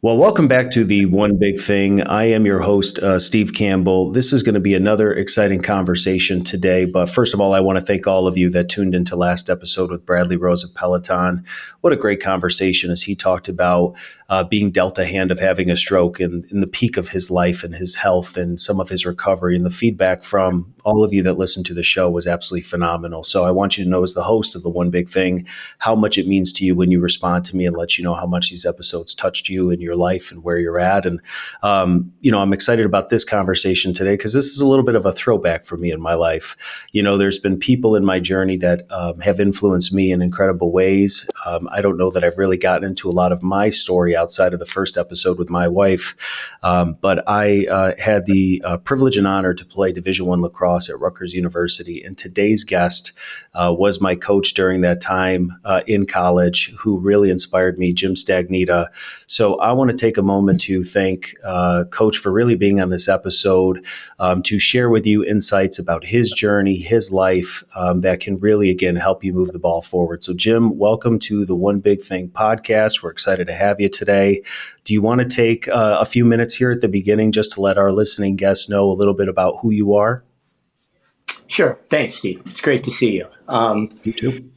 Well, welcome back to the One Big Thing. I am your host, Steve Campbell. This is going to be another exciting conversation today. But first of all, I want to thank all of you that tuned into last episode with Bradley Rose of Peloton. What a great conversation as he talked about being dealt a hand of having a stroke in the peak of his life and his health and some of his recovery. And the feedback from all of you that listened to the show was absolutely phenomenal. So I want you to know, as the host of the One Big Thing, how much it means to you when you respond to me and let you know how much these episodes touched you in your life and where you're at. And, I'm excited about this conversation today because this is a little bit of a throwback for me in my life. There's been people in my journey that have influenced me in incredible ways. I don't know that I've really gotten into a lot of my story outside of the first episode with my wife. But I had the privilege and honor to play Division I lacrosse at Rutgers University. And today's guest was my coach during that time in college, who really inspired me, Jim Stagnitta. So I want to take a moment to thank Coach for really being on this episode, to share with you insights about his journey, his life, that can really, again, help you move the ball forward. So Jim, welcome to the One Big Thing podcast. We're excited to have you today. Do you want to take a few minutes here at the beginning just to let our listening guests know a little bit about who you are? Sure. Thanks, Steve. It's great to see you. You too.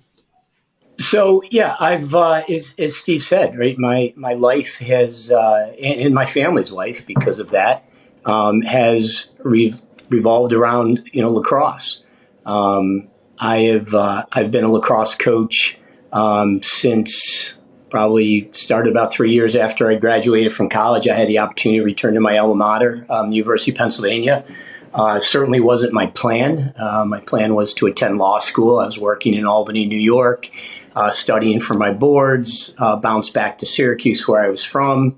So, yeah, I've, as Steve said, right, my life has, and my family's life, because of that, has revolved around, lacrosse. I've been a lacrosse coach since probably started about 3 years after I graduated from college. I had the opportunity to return to my alma mater, University of Pennsylvania. Certainly wasn't my plan. My plan was to attend law school. I was working in Albany, New York, studying for my boards, bounced back to Syracuse, where I was from,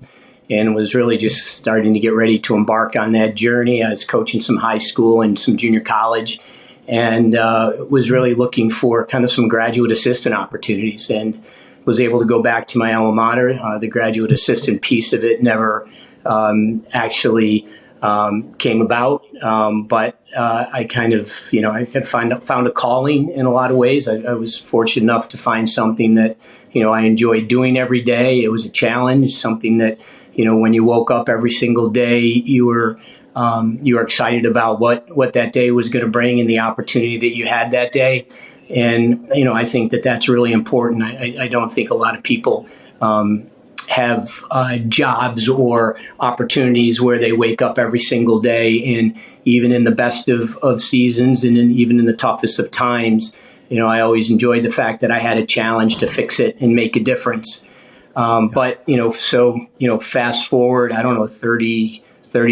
and was really just starting to get ready to embark on that journey. I was coaching some high school and some junior college, and was really looking for kind of some graduate assistant opportunities, and was able to go back to my alma mater. The graduate assistant piece of it never actually came about, but I kind of, I had found a calling in a lot of ways. I was fortunate enough to find something that, I enjoyed doing every day. It was a challenge, something that, when you woke up every single day, you were excited about what that day was going to bring and the opportunity that you had that day. And, I think that that's really important. I don't think a lot of people have jobs or opportunities where they wake up every single day, and even in the best of seasons and even in the toughest of times, I always enjoyed the fact that I had a challenge to fix it and make a difference. But, fast forward, I don't know, 30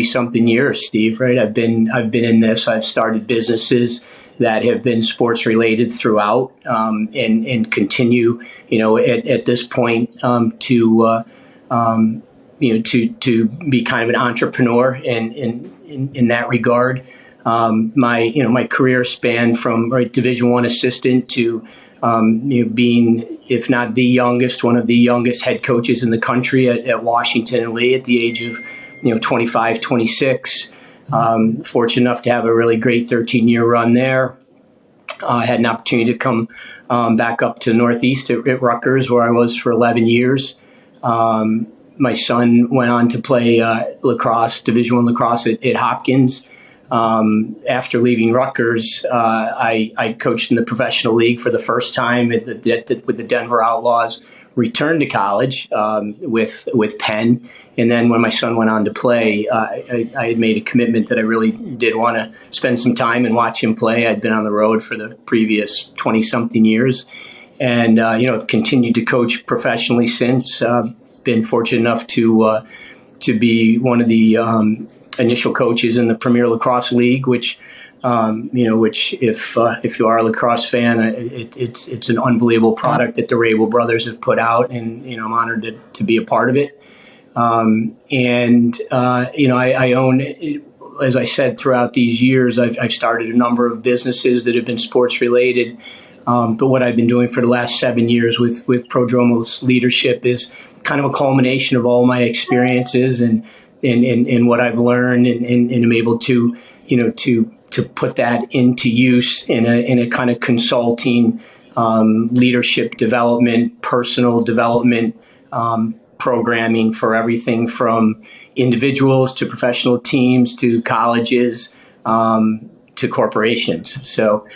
something years, Steve, right? I've been in this. I've started businesses that have been sports related throughout, and continue, at this point, to be kind of an entrepreneur in that regard. My career spanned from Division I assistant to being, if not the youngest, one of the youngest head coaches in the country at Washington and Lee at the age of 25, 26. Fortunate enough to have a really great 13-year run there. I had an opportunity to come back up to Northeast at Rutgers, where I was for 11 years. My son went on to play lacrosse, Division I lacrosse at Hopkins. After leaving Rutgers, I coached in the professional league for the first time with the Denver Outlaws. Returned to college with Penn, and then when my son went on to play, I had made a commitment that I really did want to spend some time and watch him play. I'd been on the road for the previous 20-something years, and I've continued to coach professionally since. Been fortunate enough to be one of the initial coaches in the Premier Lacrosse League, which if you are a lacrosse fan, it's an unbelievable product that the Rabel brothers have put out, and I'm honored to be a part of it. I own, as I said, throughout these years, I've started a number of businesses that have been sports related. But what I've been doing for the last 7 years with Prodromos leadership is kind of a culmination of all my experiences and what I've learned, and I'm able to put that into use in a kind of consulting, leadership development, personal development programming for everything from individuals to professional teams to colleges to corporations. So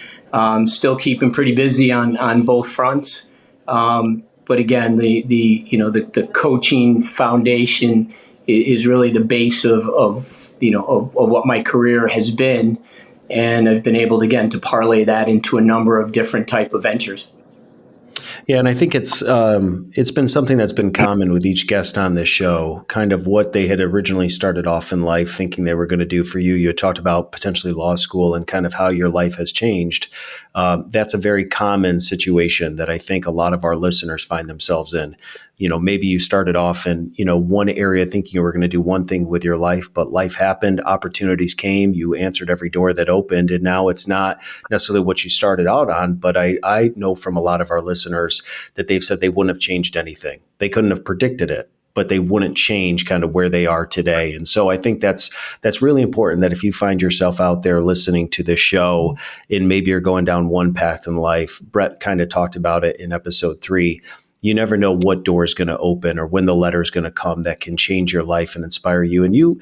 still keeping pretty busy on both fronts. But again, the coaching foundation is really the base of what my career has been. And I've been able, again, to parlay that into a number of different type of ventures. Yeah, and I think it's been something that's been common with each guest on this show, kind of what they had originally started off in life thinking they were going to do for you. You had talked about potentially law school and kind of how your life has changed. That's a very common situation that I think a lot of our listeners find themselves in. Maybe you started off in, one area thinking you were going to do one thing with your life, but life happened, opportunities came, you answered every door that opened, and now it's not necessarily what you started out on. But I know from a lot of our listeners that they've said they wouldn't have changed anything. They couldn't have predicted it, but they wouldn't change kind of where they are today. And so I think that's really important, that if you find yourself out there listening to this show and maybe you're going down one path in life, Brett kind of talked about it in episode 3. You never know what door is going to open or when the letter is going to come that can change your life and inspire you. And you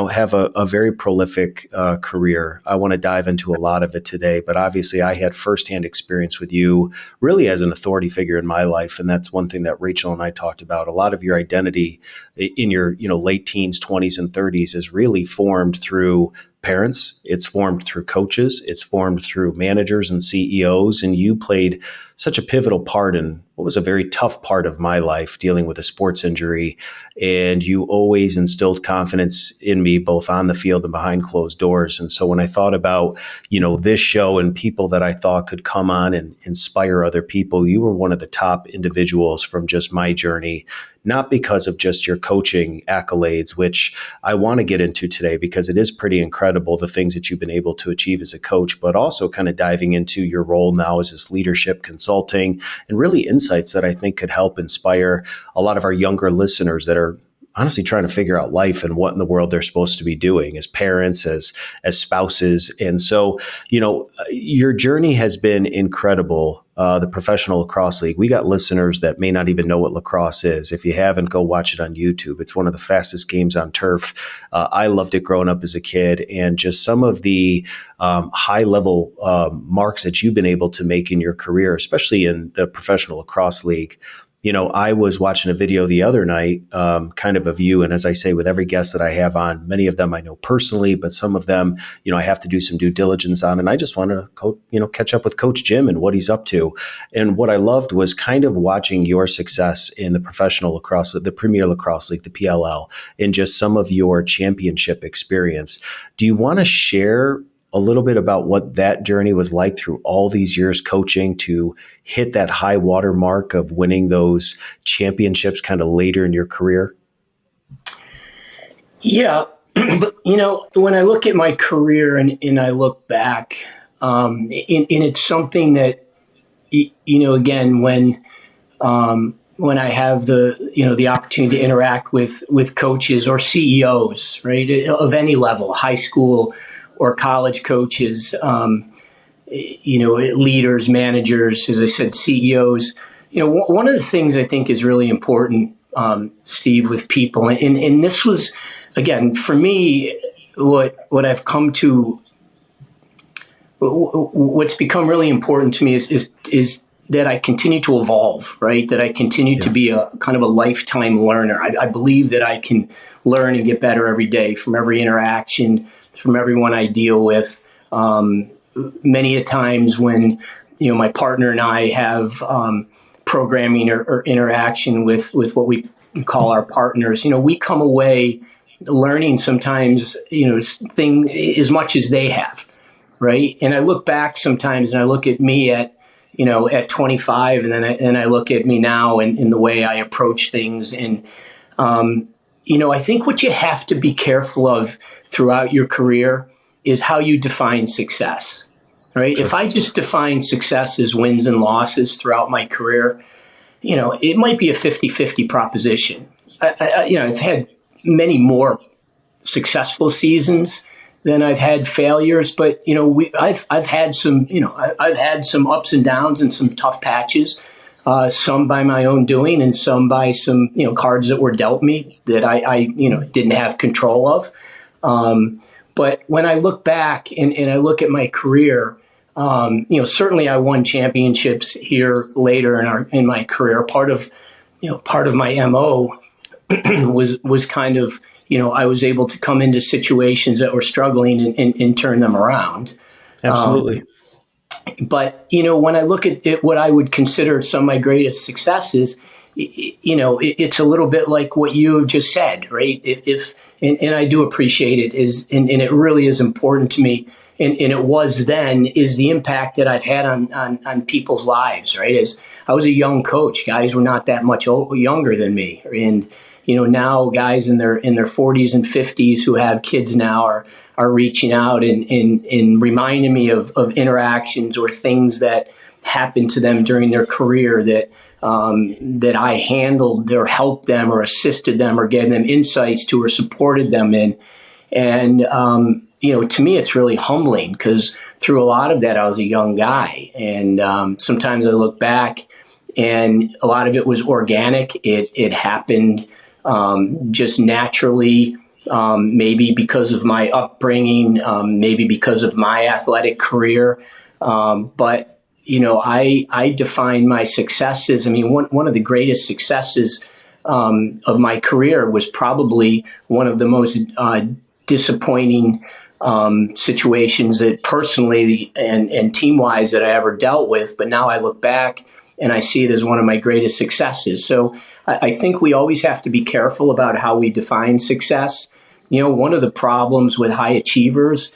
have a very prolific career. I want to dive into a lot of it today, but obviously I had firsthand experience with you really as an authority figure in my life. And that's one thing that Rachel and I talked about. A lot of your identity in your late teens, 20s, and 30s is really formed through parents. It's formed through coaches. It's formed through managers and CEOs. And you played such a pivotal part in what was a very tough part of my life, dealing with a sports injury. And you always instilled confidence in me, both on the field and behind closed doors. And so when I thought about, this show and people that I thought could come on and inspire other people, you were one of the top individuals from just my journey, not because of just your coaching accolades, which I want to get into today because it is pretty incredible, the things that you've been able to achieve as a coach, but also kind of diving into your role now as this leadership consulting and really insights that I think could help inspire a lot of our younger listeners that are honestly trying to figure out life and what in the world they're supposed to be doing as parents, as spouses. And so, your journey has been incredible. The Professional Lacrosse League. We got listeners that may not even know what lacrosse is. If you haven't, go watch it on YouTube. It's one of the fastest games on turf. I loved it growing up as a kid, and just some of the high level marks that you've been able to make in your career, especially in the Professional Lacrosse League. I was watching a video the other night, kind of you. And as I say, with every guest that I have on, many of them I know personally, but some of them, I have to do some due diligence on. And I just wanted to, catch up with Coach Jim and what he's up to. And what I loved was kind of watching your success in the Professional Lacrosse, the Premier Lacrosse League, the PLL, and just some of your championship experience. Do you want to share a little bit about what that journey was like through all these years coaching to hit that high water mark of winning those championships kind of later in your career? Yeah. But, when I look at my career and I look back, and it's something that, again, when I have the opportunity to interact with coaches or CEOs, right, of any level, high school or college coaches, leaders, managers, as I said, CEOs. One of the things I think is really important, Steve, with people, and this was, again, for me, what I've come to, what's become really important to me is that I continue to evolve, right? That I continue to be a kind of a lifetime learner. I believe that I can learn and get better every day from every interaction, from everyone I deal with. Many a times when, my partner and I have programming or interaction with what we call our partners, we come away learning sometimes, as much as they have, right? And I look back sometimes and I look at me at 25, and then I look at me now and in the way I approach things. And, I think what you have to be careful of throughout your career is how you define success, right? Sure. If I just define success as wins and losses throughout my career, it might be a 50-50 proposition. I've had many more successful seasons than I've had failures, but I've had some I've had some ups and downs and some tough patches. some by my own doing and some by some, cards that were dealt me that I didn't have control of. But when I look back and I look at my career, certainly I won championships here later in my career. Part of my MO was kind of, I was able to come into situations that were struggling and turn them around. Absolutely. But, when I look at it, what I would consider some of my greatest successes, it's a little bit like what you just said, right? And I do appreciate it, and it really is important to me. And it was then, is the impact that I've had on people's lives, right? As I was a young coach, guys were not that much younger than me. And, now guys in their 40s and 50s who have kids now are reaching out and reminding me of interactions or things that happened to them during their career that I handled or helped them or assisted them or gave them insights to or supported them in. And, to me, it's really humbling because through a lot of that, I was a young guy. And sometimes I look back and a lot of it was organic. It happened just naturally, maybe because of my upbringing, maybe because of my athletic career. But I define my successes. I mean, one of the greatest successes of my career was probably one of the most disappointing situations that personally and team-wise that I ever dealt with. But now I look back and I see it as one of my greatest successes. So I think we always have to be careful about how we define success. One of the problems with high achievers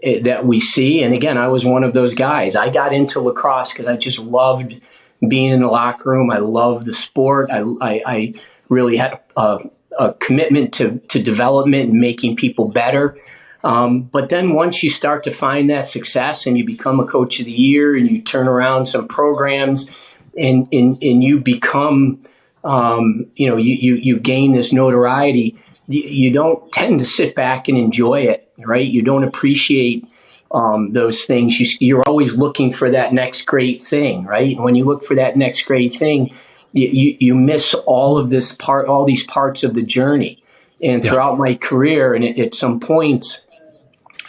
that we see, and again, I was one of those guys. I got into lacrosse because I just loved being in the locker room. I loved the sport. I really had a commitment to development and making people better. But then once you start to find that success and you become a coach of the year and you turn around some programs and you become, you gain this notoriety, you don't tend to sit back and enjoy it, right? You don't appreciate those things. You're always looking for that next great thing, right? And when you look for that next great thing, you miss all these parts of the journey. And throughout my career, and at some points,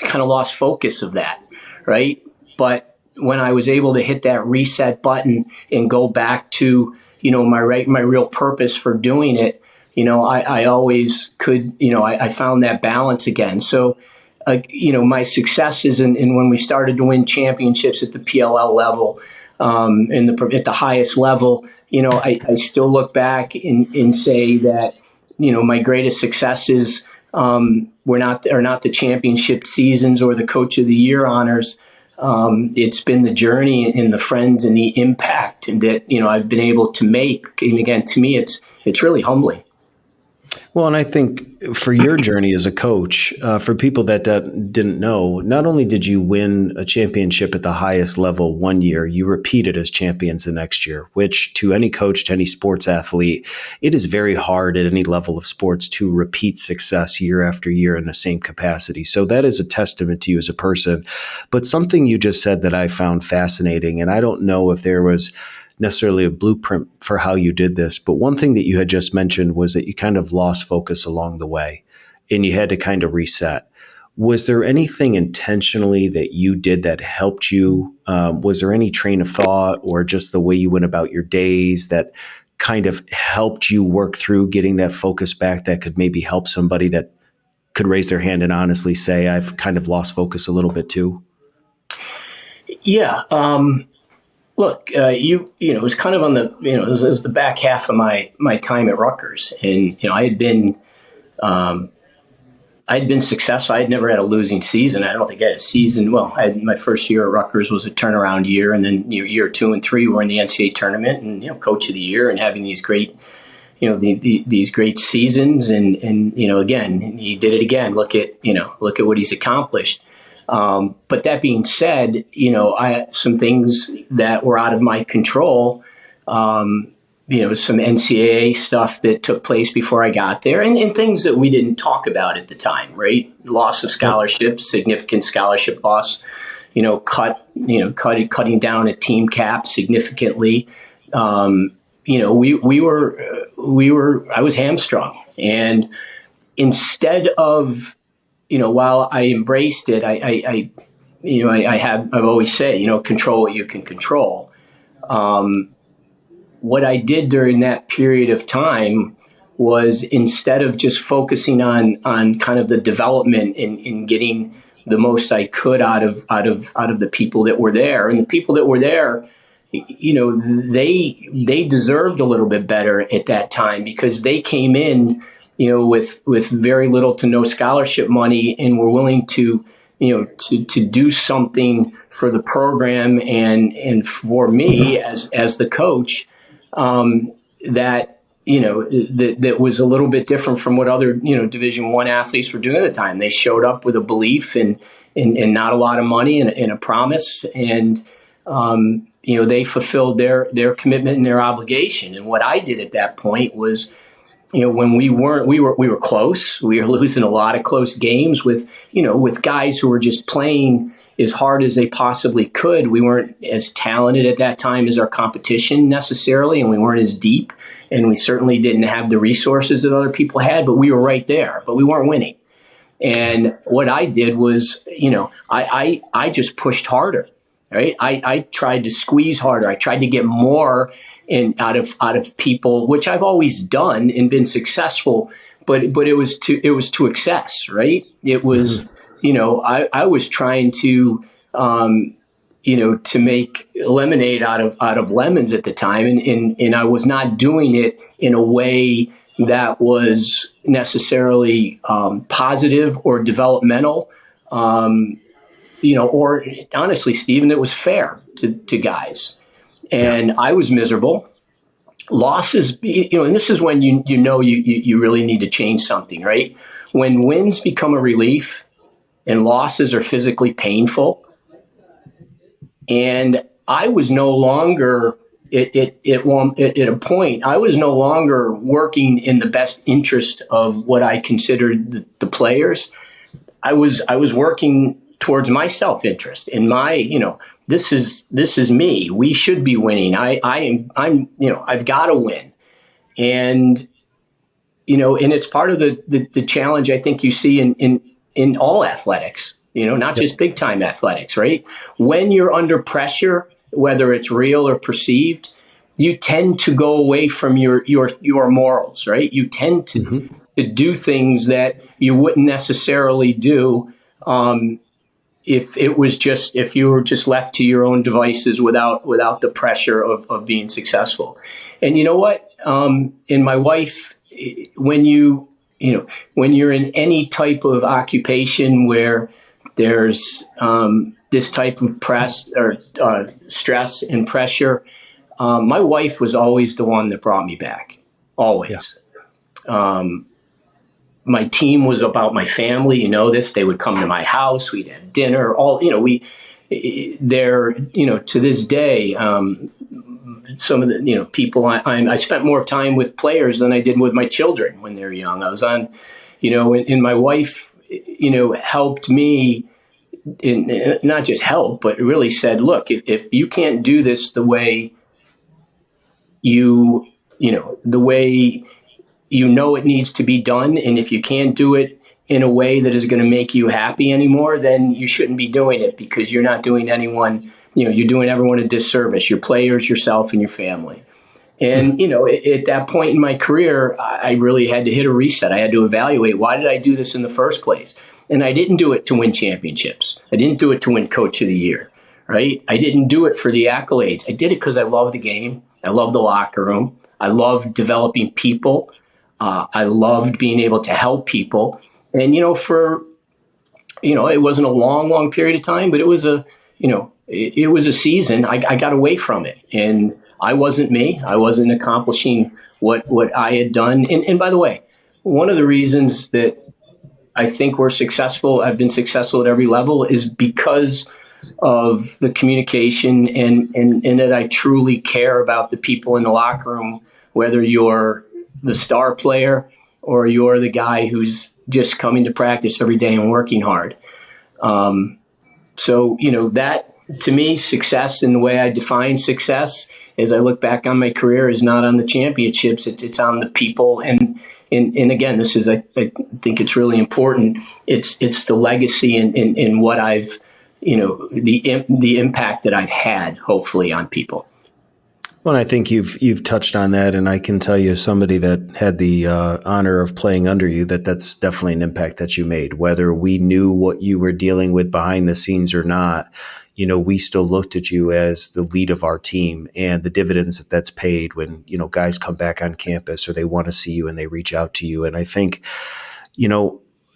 I kind of lost focus of that, right? But when I was able to hit that reset button and go back to, my real purpose for doing it, I always could, I found that balance again. So, my successes and when we started to win championships at the PLL level, at the highest level, I still look back and say that, my greatest successes are not the championship seasons or the coach of the year honors. It's been the journey and the friends and the impact that, I've been able to make. And again, to me, it's really humbling. Well, and I think for your journey as a coach, for people that didn't know, not only did you win a championship at the highest level one year, you repeated as champions the next year, which to any coach, to any sports athlete, it is very hard at any level of sports to repeat success year after year in the same capacity. So that is a testament to you as a person. But something you just said that I found fascinating, and I don't know if there was necessarily a blueprint for how you did this, but one thing that you had just mentioned was that you kind of lost focus along the way and you had to kind of reset. Was there anything intentionally that you did that helped you? Was there any train of thought or just the way you went about your days that kind of helped you work through getting that focus back that could maybe help somebody that could raise their hand and honestly say, I've kind of lost focus a little bit too? Yeah. Look, it was kind of on the, it was the back half of my time at Rutgers, and I'd been successful. I'd never had a losing season. I don't think I had a season. Well, my first year at Rutgers was a turnaround year, and then year 2 and 3 were in the NCAA tournament, and coach of the year, and having these great, these great seasons, and again, he did it again. Look at what he's accomplished. But that being said, I had some things that were out of my control, some NCAA stuff that took place before I got there and things that we didn't talk about at the time, right? Loss of scholarships, significant scholarship loss, cutting down a team cap significantly, I was hamstrung. And instead of, while I embraced it, I've always said, control what you can control. What I did during that period of time was, instead of just focusing on kind of the development in getting the most I could out of the people that were there, and the people that were there, they deserved a little bit better at that time, because they came in, with very little to no scholarship money, and were willing to do something for the program and for me as the coach, that was a little bit different from what other Division I athletes were doing at the time. They showed up with a belief and not a lot of money and a promise, and they fulfilled their commitment and their obligation. And what I did at that point was, when we were close. We were losing a lot of close games with guys who were just playing as hard as they possibly could. We weren't as talented at that time as our competition necessarily, and we weren't as deep, and we certainly didn't have the resources that other people had, but we were right there, but we weren't winning. And what I did was, I just pushed harder, right? I tried to squeeze harder. I tried to get more out of people, which I've always done and been successful, but it was to excess, right? It was, I was trying to, to make lemonade out of lemons at the time. And I was not doing it in a way that was necessarily positive or developmental, or honestly, Stephen, it was fair to guys. And I was miserable. Losses, and this is when you really need to change something, right? When wins become a relief and losses are physically painful. And I was no longer at a point, I was no longer working in the best interest of what I considered the players. I was working towards my self-interest and my, this is me. We should be winning. I've got to win. And, and it's part of the challenge I think you see in all athletics, not just big time athletics, right? When you're under pressure, whether it's real or perceived, you tend to go away from your morals, right? You tend to do things that you wouldn't necessarily do, if you were just left to your own devices without the pressure of being successful. And you know what? And my wife, when you're in any type of occupation where there's this type of stress and pressure, my wife was always the one that brought me back. Always. Yeah. My team was about my family. This. They would come to my house. We'd have dinner. To this day, some of the people I spent more time with players than I did with my children when they were young. I was on, and my wife, helped me. Not just help, but really said, look, if you can't do this the way the way it needs to be done, and if you can't do it in a way that is going to make you happy anymore, then you shouldn't be doing it, because you're not doing anyone, you're doing everyone a disservice, your players, yourself, and your family. And, at that point in my career, I really had to hit a reset. I had to evaluate, why did I do this in the first place? And I didn't do it to win championships. I didn't do it to win Coach of the Year, right? I didn't do it for the accolades. I did it because I love the game. I love the locker room. I love developing people. I loved being able to help people. And, it wasn't a long period of time, but it was a season. I got away from it, and I wasn't me. I wasn't accomplishing what I had done. And by the way, one of the reasons that I think we're successful, I've been successful at every level, is because of the communication and that I truly care about the people in the locker room, whether you're the star player or you're the guy who's just coming to practice every day and working hard. So, that, to me, success, in the way I define success, as I look back on my career is not on the championships. It's on the people. And again, this is, I think it's really important. It's the legacy in what I've, the impact that I've had, hopefully, on people. Well, I think you've touched on that, and I can tell you, somebody that had the honor of playing under you, that's definitely an impact that you made. Whether we knew what you were dealing with behind the scenes or not, we still looked at you as the lead of our team, and the dividends that's paid when guys come back on campus or they want to see you and they reach out to you. And I think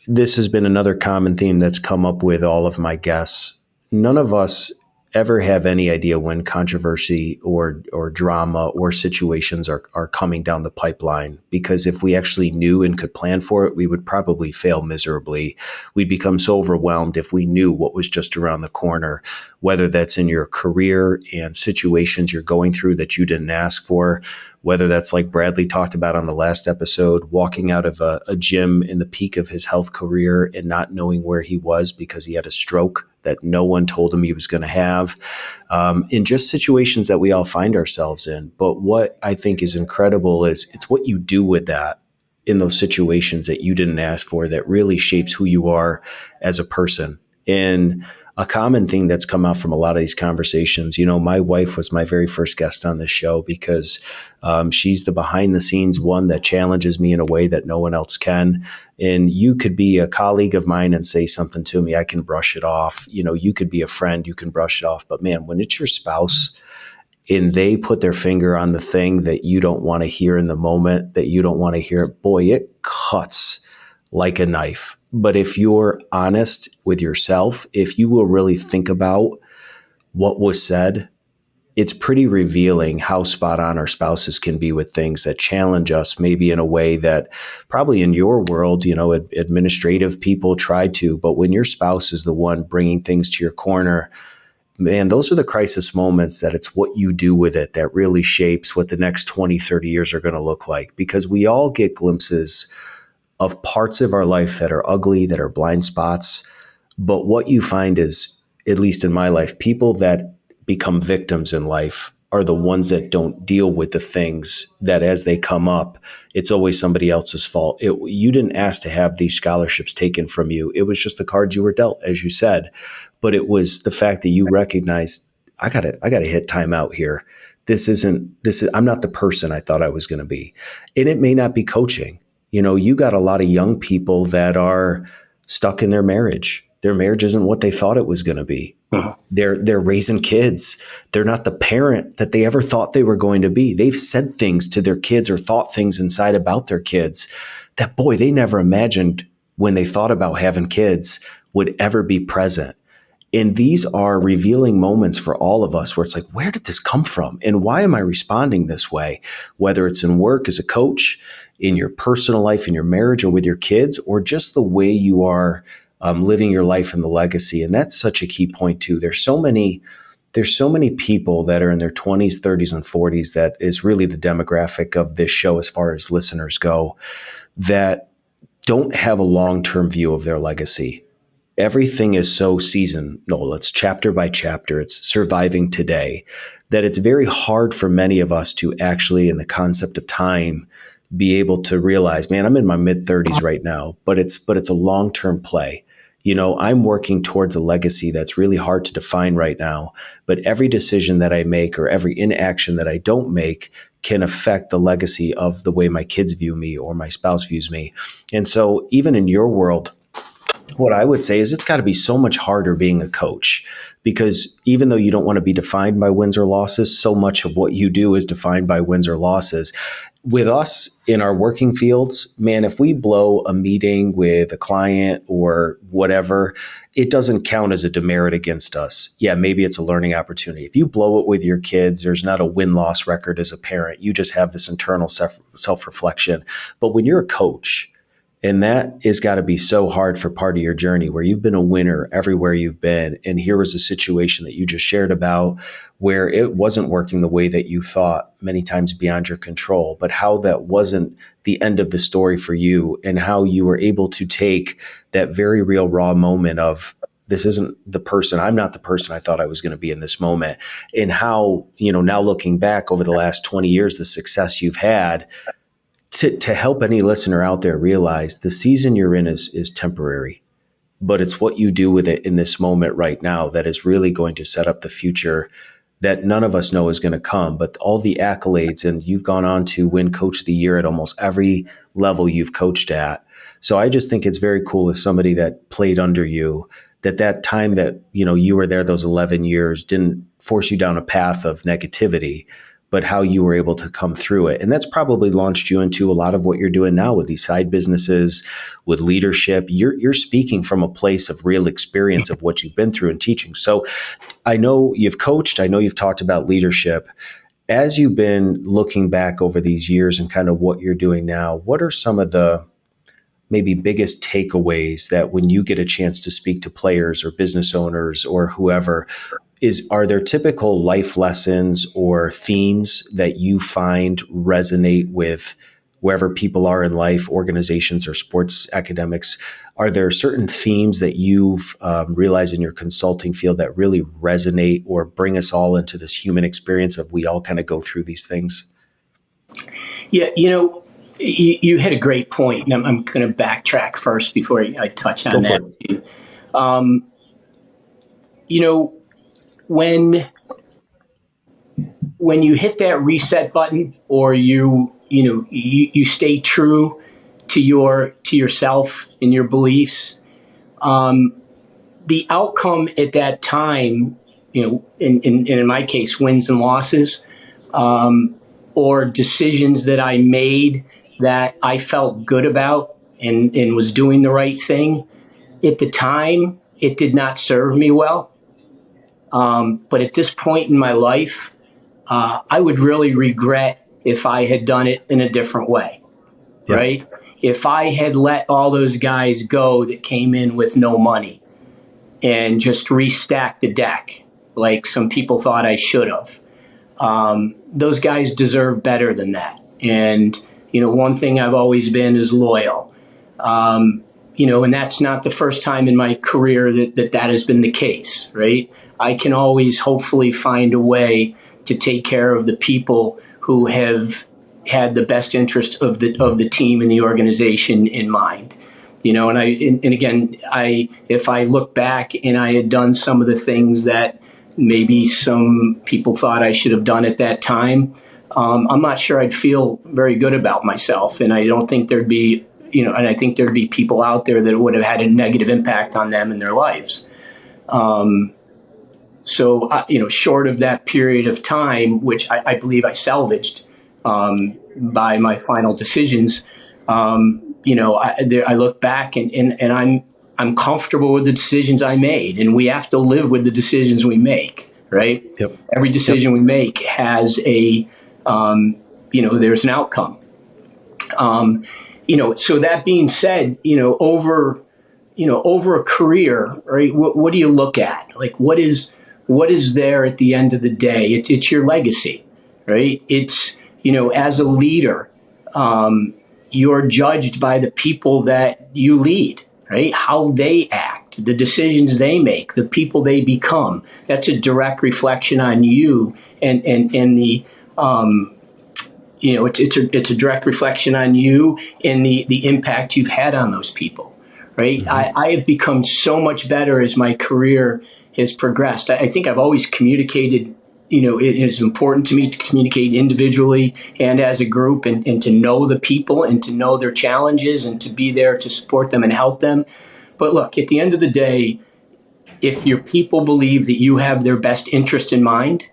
this has been another common theme that's come up with all of my guests. None of us ever have any idea when controversy or drama or situations are coming down the pipeline, because if we actually knew and could plan for it, we would probably fail miserably. We'd become so overwhelmed if we knew what was just around the corner, whether that's in your career and situations you're going through that you didn't ask for, whether that's like Bradley talked about on the last episode, walking out of a gym in the peak of his health career and not knowing where he was because he had a stroke that no one told him he was going to have, in just situations that we all find ourselves in. But what I think is incredible is it's what you do with that in those situations that you didn't ask for that really shapes who you are as a person. And a common thing that's come out from a lot of these conversations, my wife was my very first guest on this show because she's the behind the scenes one that challenges me in a way that no one else can. And you could be a colleague of mine and say something to me, I can brush it off. You could be a friend, you can brush it off. But man, when it's your spouse and they put their finger on the thing that you don't want to hear in the moment, that you don't want to hear, boy, it cuts like a knife. But if you're honest with yourself, if you will really think about what was said, it's pretty revealing how spot on our spouses can be with things that challenge us, maybe in a way that probably in your world, administrative people try to. But when your spouse is the one bringing things to your corner, man, those are the crisis moments that it's what you do with it that really shapes what the next 20, 30 years are going to look like. Because we all get glimpses of parts of our life that are ugly, that are blind spots. But what you find is, at least in my life, people that become victims in life are the ones that don't deal with the things that as they come up, it's always somebody else's fault. You didn't ask to have these scholarships taken from you. It was just the cards you were dealt, as you said. But it was the fact that you recognized, I gotta hit timeout here. I'm not the person I thought I was going to be. And it may not be coaching. You got a lot of young people that are stuck in their marriage. Their marriage isn't what they thought it was going to be. Uh-huh. They're raising kids. They're not the parent that they ever thought they were going to be. They've said things to their kids or thought things inside about their kids that, boy, they never imagined when they thought about having kids would ever be present. And these are revealing moments for all of us where it's like, where did this come from? And why am I responding this way? Whether it's in work as a coach, in your personal life, in your marriage, or with your kids, or just the way you are living your life and the legacy. And that's such a key point too. There's so many people that are in their 20s, 30s, and 40s that is really the demographic of this show as far as listeners go, that don't have a long-term view of their legacy. Everything is so seasonal. It's chapter by chapter. It's surviving today, that it's very hard for many of us to actually, in the concept of time, be able to realize, man, I'm in my mid 30s right now, but it's a long-term play. I'm working towards a legacy that's really hard to define right now, but every decision that I make or every inaction that I don't make can affect the legacy of the way my kids view me or my spouse views me. And so even in your world, what I would say is it's got to be so much harder being a coach, because even though you don't want to be defined by wins or losses, so much of what you do is defined by wins or losses. With us in our working fields, man, if we blow a meeting with a client or whatever, it doesn't count as a demerit against us. Yeah, maybe it's a learning opportunity. If you blow it with your kids, there's not a win-loss record as a parent. You just have this internal self-reflection. But when you're a coach, and that has got to be so hard for part of your journey where you've been a winner everywhere you've been. And here was a situation that you just shared about where it wasn't working the way that you thought, many times beyond your control, but how that wasn't the end of the story for you, and how you were able to take that very real raw moment of this isn't the person, I'm not the person I thought I was going to be in this moment. And how, now looking back over the last 20 years, the success you've had, to help any listener out there realize the season you're in is temporary, but it's what you do with it in this moment right now that is really going to set up the future that none of us know is going to come. But all the accolades, and you've gone on to win Coach of the Year at almost every level you've coached at. So I just think it's very cool if somebody that played under you, that time that you were there, those 11 years, didn't force you down a path of negativity, but how you were able to come through it. And that's probably launched you into a lot of what you're doing now with these side businesses, with leadership. You're speaking from a place of real experience of what you've been through in teaching. So I know you've coached, I know you've talked about leadership. As you've been looking back over these years and kind of what you're doing now, what are some of the maybe biggest takeaways that when you get a chance to speak to players or business owners or whoever, are there typical life lessons or themes that you find resonate with wherever people are in life, organizations or sports academics? Are there certain themes that you've realized in your consulting field that really resonate or bring us all into this human experience of we all kind of go through these things? Yeah, you hit a great point, and I'm going to backtrack first before I touch on that. When you hit that reset button, or you stay true to yourself and your beliefs, the outcome at that time, in my case, wins and losses, or decisions that I made that I felt good about and was doing the right thing. At the time, it did not serve me well. But at this point in my life, I would really regret if I had done it in a different way, right? If I had let all those guys go that came in with no money and just restacked the deck like some people thought I should have. Those guys deserve better than that. And, one thing I've always been is loyal. And that's not the first time in my career that has been the case, right? I can always hopefully find a way to take care of the people who have had the best interest of the team and the organization in mind. And again, if I look back and I had done some of the things that maybe some people thought I should have done at that time, I'm not sure I'd feel very good about myself. And I don't think there'd be, and I think there'd be people out there that would have had a negative impact on them in their lives. So, short of that period of time, which I believe I salvaged by my final decisions, I look back and I'm comfortable with the decisions I made, and we have to live with the decisions we make, right? Yep. Every decision we make has there's an outcome. So that being said, over a career, right? What do you look at? Like, what is there at the end of the day? It's your legacy, right? It's, as a leader, you're judged by the people that you lead, right? How they act, the decisions they make, the people they become. That's a direct reflection on you, and the it's a direct reflection on you and the impact you've had on those people, right? Mm-hmm. I have become so much better as my career has progressed. I think I've always communicated. It is important to me to communicate individually and as a group, and to know the people and to know their challenges and to be there to support them and help them. But look, at the end of the day, if your people believe that you have their best interest in mind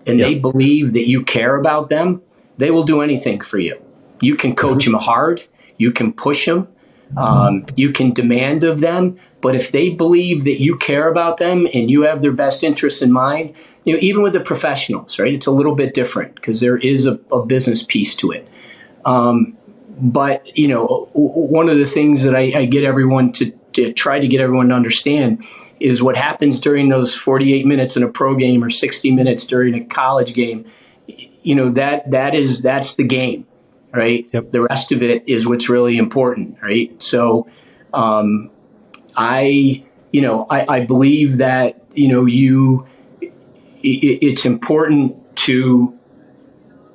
and they believe that you care about them, they will do anything for you. You can coach them hard. You can push them. You can demand of them. But if they believe that you care about them and you have their best interests in mind, even with the professionals, right, it's a little bit different because there is a business piece to it. But, one of the things that I get everyone to try to get everyone to understand is what happens during those 48 minutes in a pro game or 60 minutes during a college game. That's the game, right? Yep. The rest of it is what's really important, right? So, I I believe that, it's important to,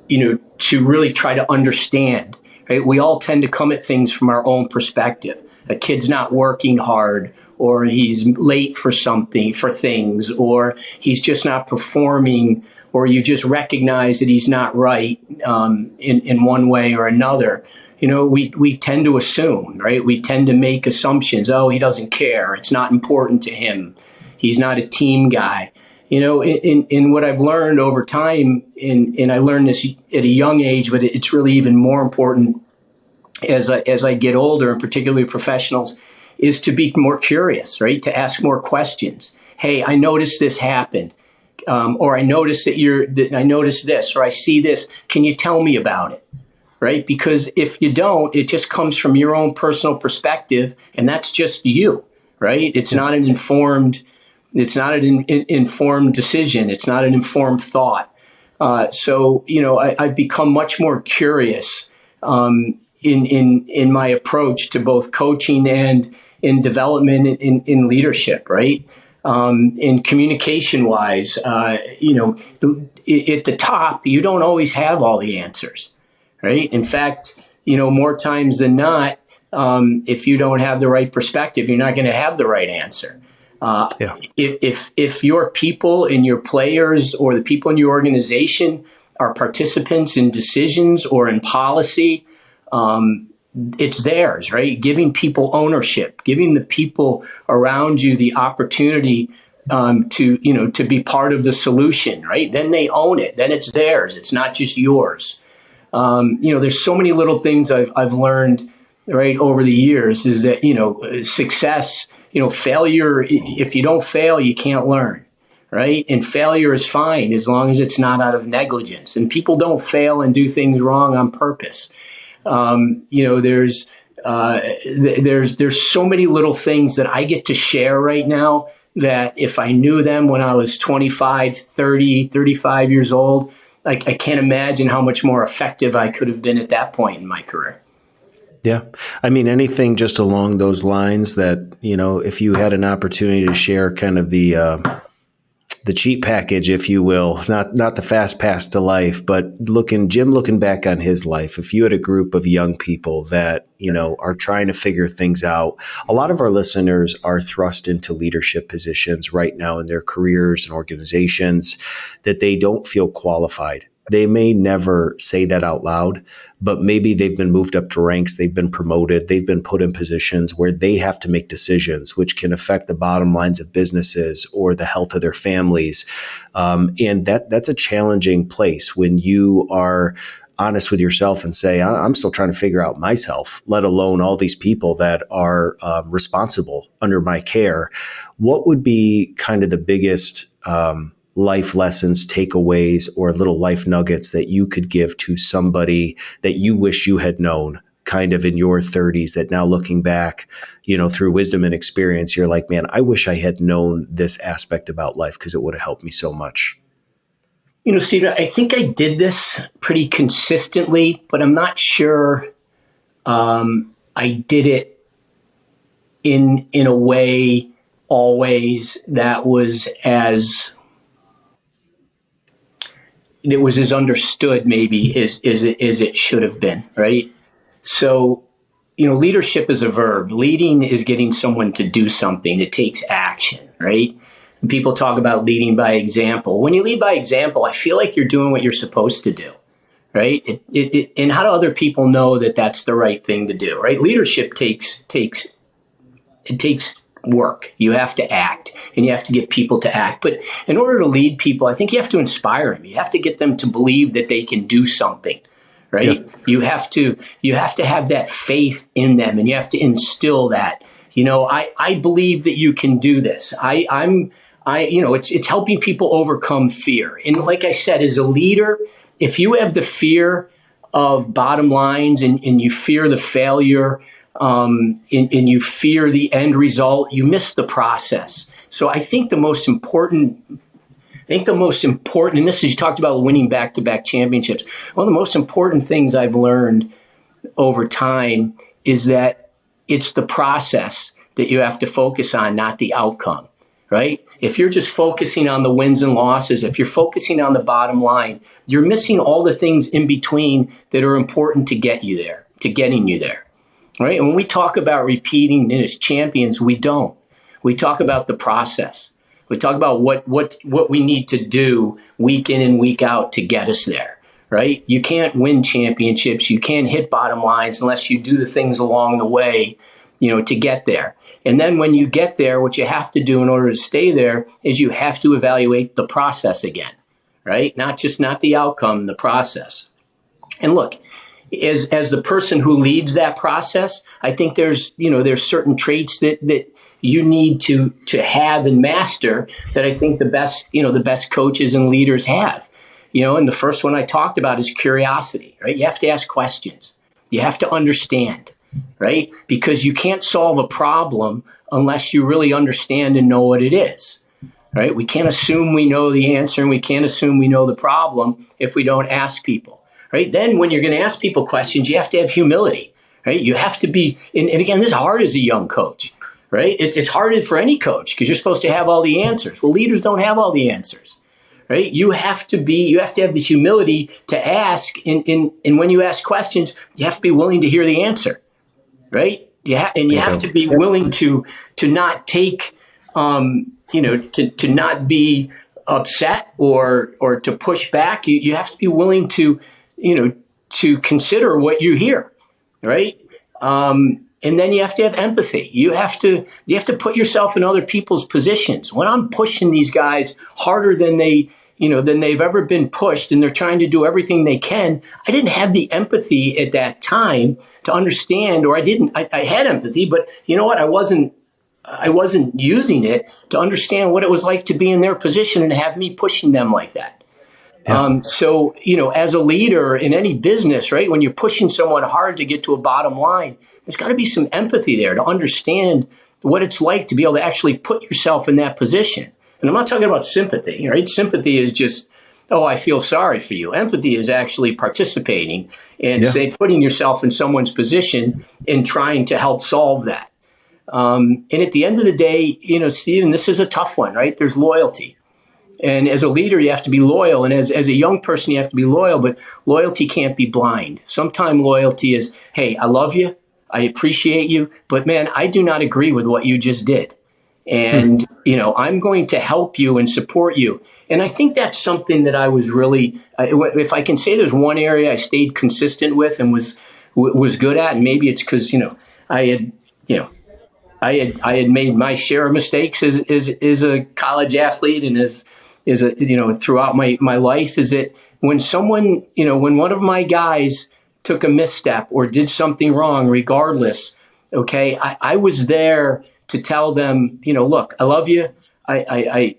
to really try to understand, right? We all tend to come at things from our own perspective. A kid's not working hard, or he's late for things, or he's just not performing, or you just recognize that he's not right in one way or another. We tend to assume, right? We tend to make assumptions. Oh, he doesn't care. It's not important to him. He's not a team guy. In what I've learned over time, and I learned this at a young age, but it's really even more important as I get older, and particularly professionals, is to be more curious, right? To ask more questions. Hey, I noticed this happened. Or I noticed I noticed this, or I see this. Can you tell me about it? Right? Because if you don't, it just comes from your own personal perspective, and that's just you, right? It's not an informed decision. It's not an informed thought. So I've become much more curious in my approach to both coaching and in development in leadership, right? In communication wise, at the top, you don't always have all the answers, right? In fact, more times than not, if you don't have the right perspective, you're not going to have the right answer. If your people and your players or the people in your organization are participants in decisions or in policy, it's theirs, right? Giving people ownership, giving the people around you the opportunity to be part of the solution, right? Then they own it. Then it's theirs. It's not just yours. There's so many little things I've learned, right, over the years, is that, success, failure, if you don't fail, you can't learn, right? And failure is fine as long as it's not out of negligence. And people don't fail and do things wrong on purpose. There's so many little things that I get to share right now that if I knew them when I was 25, 30, 35 years old, I can't imagine how much more effective I could have been at that point in my career. Yeah. I mean, anything just along those lines that, if you had an opportunity to share kind of the cheat package, if you will, not the fast pass to life, but Jim looking back on his life, if you had a group of young people that, are trying to figure things out, a lot of our listeners are thrust into leadership positions right now in their careers and organizations that they don't feel qualified. They may never say that out loud, but maybe they've been moved up to ranks, they've been promoted, they've been put in positions where they have to make decisions which can affect the bottom lines of businesses or the health of their families. And that's a challenging place when you are honest with yourself and say, I'm still trying to figure out myself, let alone all these people that are responsible under my care. What would be kind of the biggest life lessons, takeaways, or little life nuggets that you could give to somebody that you wish you had known kind of in your 30s, that now looking back, through wisdom and experience, you're like, man, I wish I had known this aspect about life because it would have helped me so much? Steve, I think I did this pretty consistently, but I'm not sure I did it in a way always that was as understood maybe as it should have been, right? So, leadership is a verb. Leading is getting someone to do something. It takes action, right? And people talk about leading by example. When you lead by example, I feel like you're doing what you're supposed to do, right? And how do other people know that that's the right thing to do, right? Leadership takes work. You have to act, and you have to get people to act. But in order to lead people, I think you have to inspire them. You have to get them to believe that they can do something, right? Yeah. You have to have that faith in them, and you have to instill that. I believe that you can do this. It's helping people overcome fear. And like I said, as a leader, if you have the fear of bottom lines and you fear the failure, and you fear the end result, you miss the process. So I think the most important, and this is, you talked about winning back-to-back championships. One of the most important things I've learned over time is that it's the process that you have to focus on, not the outcome, right? If you're just focusing on the wins and losses, if you're focusing on the bottom line, you're missing all the things in between that are important to get you there, to getting you there, right? And when we talk about repeating as champions, we don't. We talk about the process. We talk about what we need to do week in and week out to get us there, right? You can't win championships. You can't hit bottom lines unless you do the things along the way, to get there. And then when you get there, what you have to do in order to stay there is you have to evaluate the process again, right? Not the outcome, the process. And look, as the person who leads that process, I think there's certain traits that you need to have and master that I think the best coaches and leaders have. And the first one I talked about is curiosity, right? You have to ask questions. You have to understand, right? Because you can't solve a problem unless you really understand and know what it is, right? We can't assume we know the answer, and we can't assume we know the problem if we don't ask people, right? Then when you're going to ask people questions, you have to have humility, right? You have to be, and again, this is hard as a young coach, right? It's hard for any coach because you're supposed to have all the answers. Well, leaders don't have all the answers, right? You have to have the humility to ask, and when you ask questions, you have to be willing to hear the answer, right? You have to be willing to not take, to not be upset or to push back. You have to be willing to consider what you hear, right? And then you have to have empathy. You have to put yourself in other people's positions. When I'm pushing these guys harder than they've ever been pushed, and they're trying to do everything they can, I didn't have the empathy at that time to understand, or I had empathy, but you know what? I wasn't using it to understand what it was like to be in their position and have me pushing them like that. Yeah. So, as a leader in any business, right, when you're pushing someone hard to get to a bottom line, there's got to be some empathy there to understand what it's like to be able to actually put yourself in that position. And I'm not talking about sympathy, right? Sympathy is just, oh, I feel sorry for you. Empathy is actually participating and putting yourself in someone's position and trying to help solve that. And at the end of the day, Stephen, this is a tough one, right? There's loyalty. And as a leader, you have to be loyal. And as a young person, you have to be loyal. But loyalty can't be blind. Sometimes loyalty is, hey, I love you. I appreciate you. But, man, I do not agree with what you just did. And, I'm going to help you and support you. And I think that's something that I was really, if I can say there's one area I stayed consistent with and was good at, and maybe it's because, I had made my share of mistakes as a college athlete and as throughout my life, is that when someone, when one of my guys took a misstep or did something wrong, regardless, okay, I was there to tell them, look, I love you. I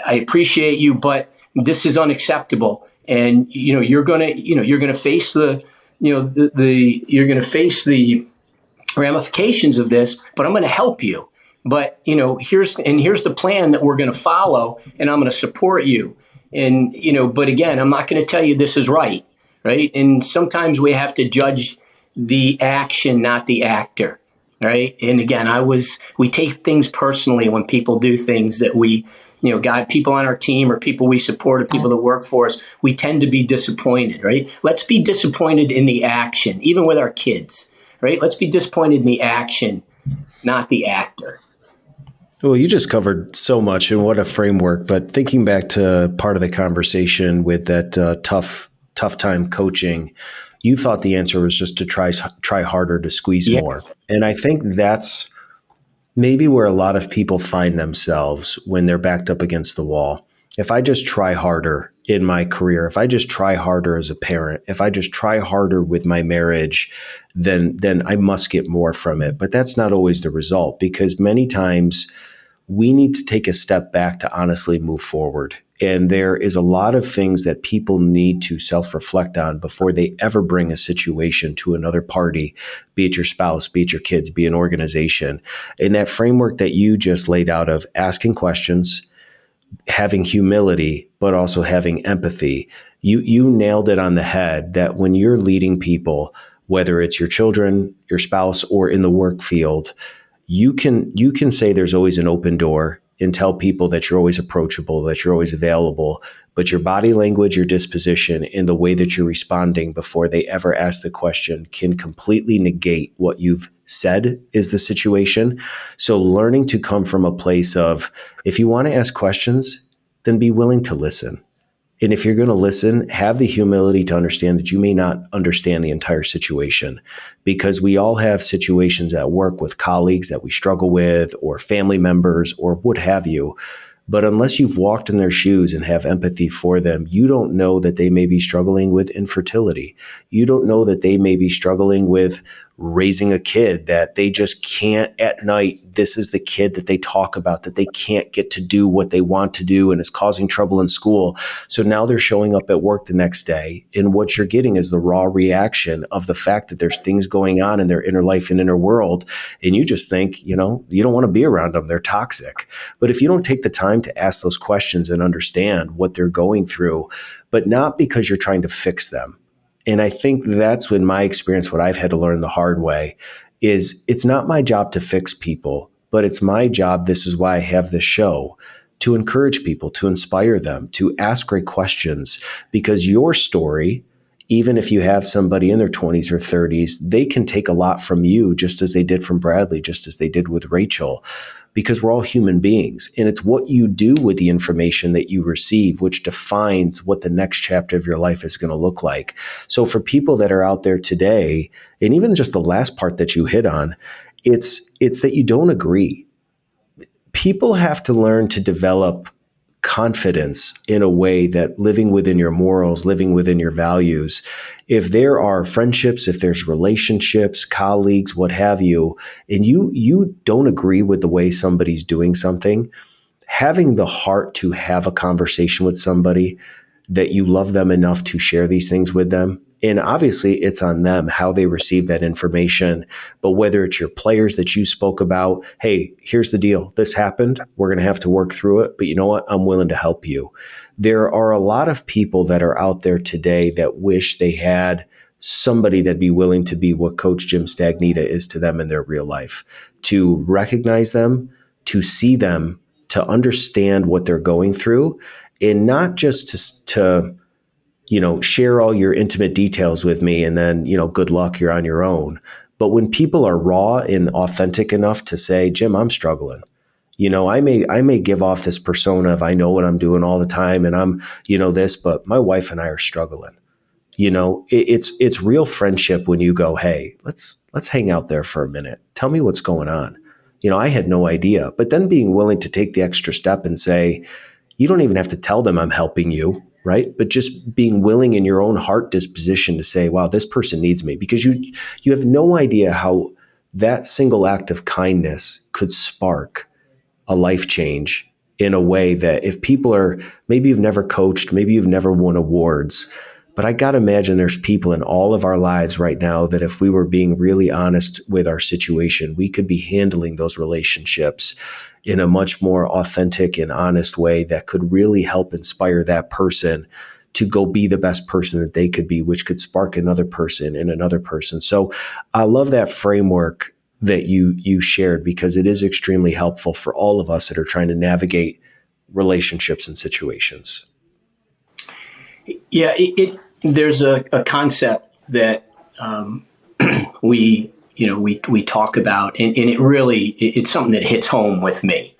appreciate you, but this is unacceptable. And, you're going to face you're going to face the ramifications of this, but I'm going to help you. But, here's the plan that we're going to follow, and I'm going to support you. And, but again, I'm not going to tell you this is right. Right. And sometimes we have to judge the action, not the actor. Right. And again, we take things personally when people do things that we, people on our team or people we support or people that work for us, we tend to be disappointed. Right. Let's be disappointed in the action, even with our kids. Right. Let's be disappointed in the action, not the actor. Well, you just covered so much, and what a framework. But thinking back to part of the conversation with that tough time coaching, you thought the answer was just to try harder, to squeeze more. And I think that's maybe where a lot of people find themselves when they're backed up against the wall. If I just try harder in my career, if I just try harder as a parent, if I just try harder with my marriage, then I must get more from it. But that's not always the result, because many times we need to take a step back to honestly move forward. And there is a lot of things that people need to self-reflect on before they ever bring a situation to another party, be it your spouse, be it your kids, be an organization. And that framework that you just laid out of asking questions, having humility, but also having empathy, you nailed it on the head, that when you're leading people, whether it's your children, your spouse, or in the work field, you can say there's always an open door and tell people that you're always approachable, that you're always available, but your body language, your disposition, and the way that you're responding before they ever ask the question can completely negate what you've said is the situation. So learning to come from a place of, if you want to ask questions, then be willing to listen. And if you're going to listen, have the humility to understand that you may not understand the entire situation, because we all have situations at work with colleagues that we struggle with, or family members, or what have you. But unless you've walked in their shoes and have empathy for them, you don't know that they may be struggling with infertility. You don't know that they may be struggling with raising a kid that they just can't at night. This is the kid that they talk about, that they can't get to do what they want to do and is causing trouble in school. So now they're showing up at work the next day, and what you're getting is the raw reaction of the fact that there's things going on in their inner life and inner world. And you just think, you don't want to be around them. They're toxic. But if you don't take the time to ask those questions and understand what they're going through, but not because you're trying to fix them. And I think that's in my experience, what I've had to learn the hard way is, it's not my job to fix people, but it's my job. This is why I have this show, to encourage people, to inspire them, to ask great questions, because your story, even if you have somebody in their 20s or 30s, they can take a lot from you, just as they did from Bradley, just as they did with Rachel, because we're all human beings. And it's what you do with the information that you receive, which defines what the next chapter of your life is going to look like. So for people that are out there today, and even just the last part that you hit on, it's that you don't agree. People have to learn to develop confidence in a way that living within your morals, living within your values, if there are friendships, if there's relationships, colleagues, what have you, and you don't agree with the way somebody's doing something, having the heart to have a conversation with somebody that you love them enough to share these things with them. And obviously it's on them how they receive that information. But whether it's your players that you spoke about, hey, here's the deal. This happened. We're going to have to work through it. But you know what? I'm willing to help you. There are a lot of people that are out there today that wish they had somebody that'd be willing to be what Coach Jim Stagnitta is to them in their real life, to recognize them, to see them, to understand what they're going through, and not just to share all your intimate details with me and then, good luck, you're on your own. But when people are raw and authentic enough to say, Jim, I'm struggling. I may give off this persona of I know what I'm doing all the time and I'm, this, but my wife and I are struggling. It's real friendship when you go, hey, let's hang out there for a minute. Tell me what's going on. I had no idea. But then being willing to take the extra step and say, you don't even have to tell them I'm helping you, right? But just being willing in your own heart disposition to say, wow, this person needs me, because you have no idea how that single act of kindness could spark a life change in a way that if people are, maybe you've never coached, maybe you've never won awards, but I got to imagine there's people in all of our lives right now that if we were being really honest with our situation, we could be handling those relationships in a much more authentic and honest way that could really help inspire that person to go be the best person that they could be, which could spark another person and another person. So I love that framework that you shared, because it is extremely helpful for all of us that are trying to navigate relationships and situations. Yeah, there's a concept that we talk about, and it really, it's something that hits home with me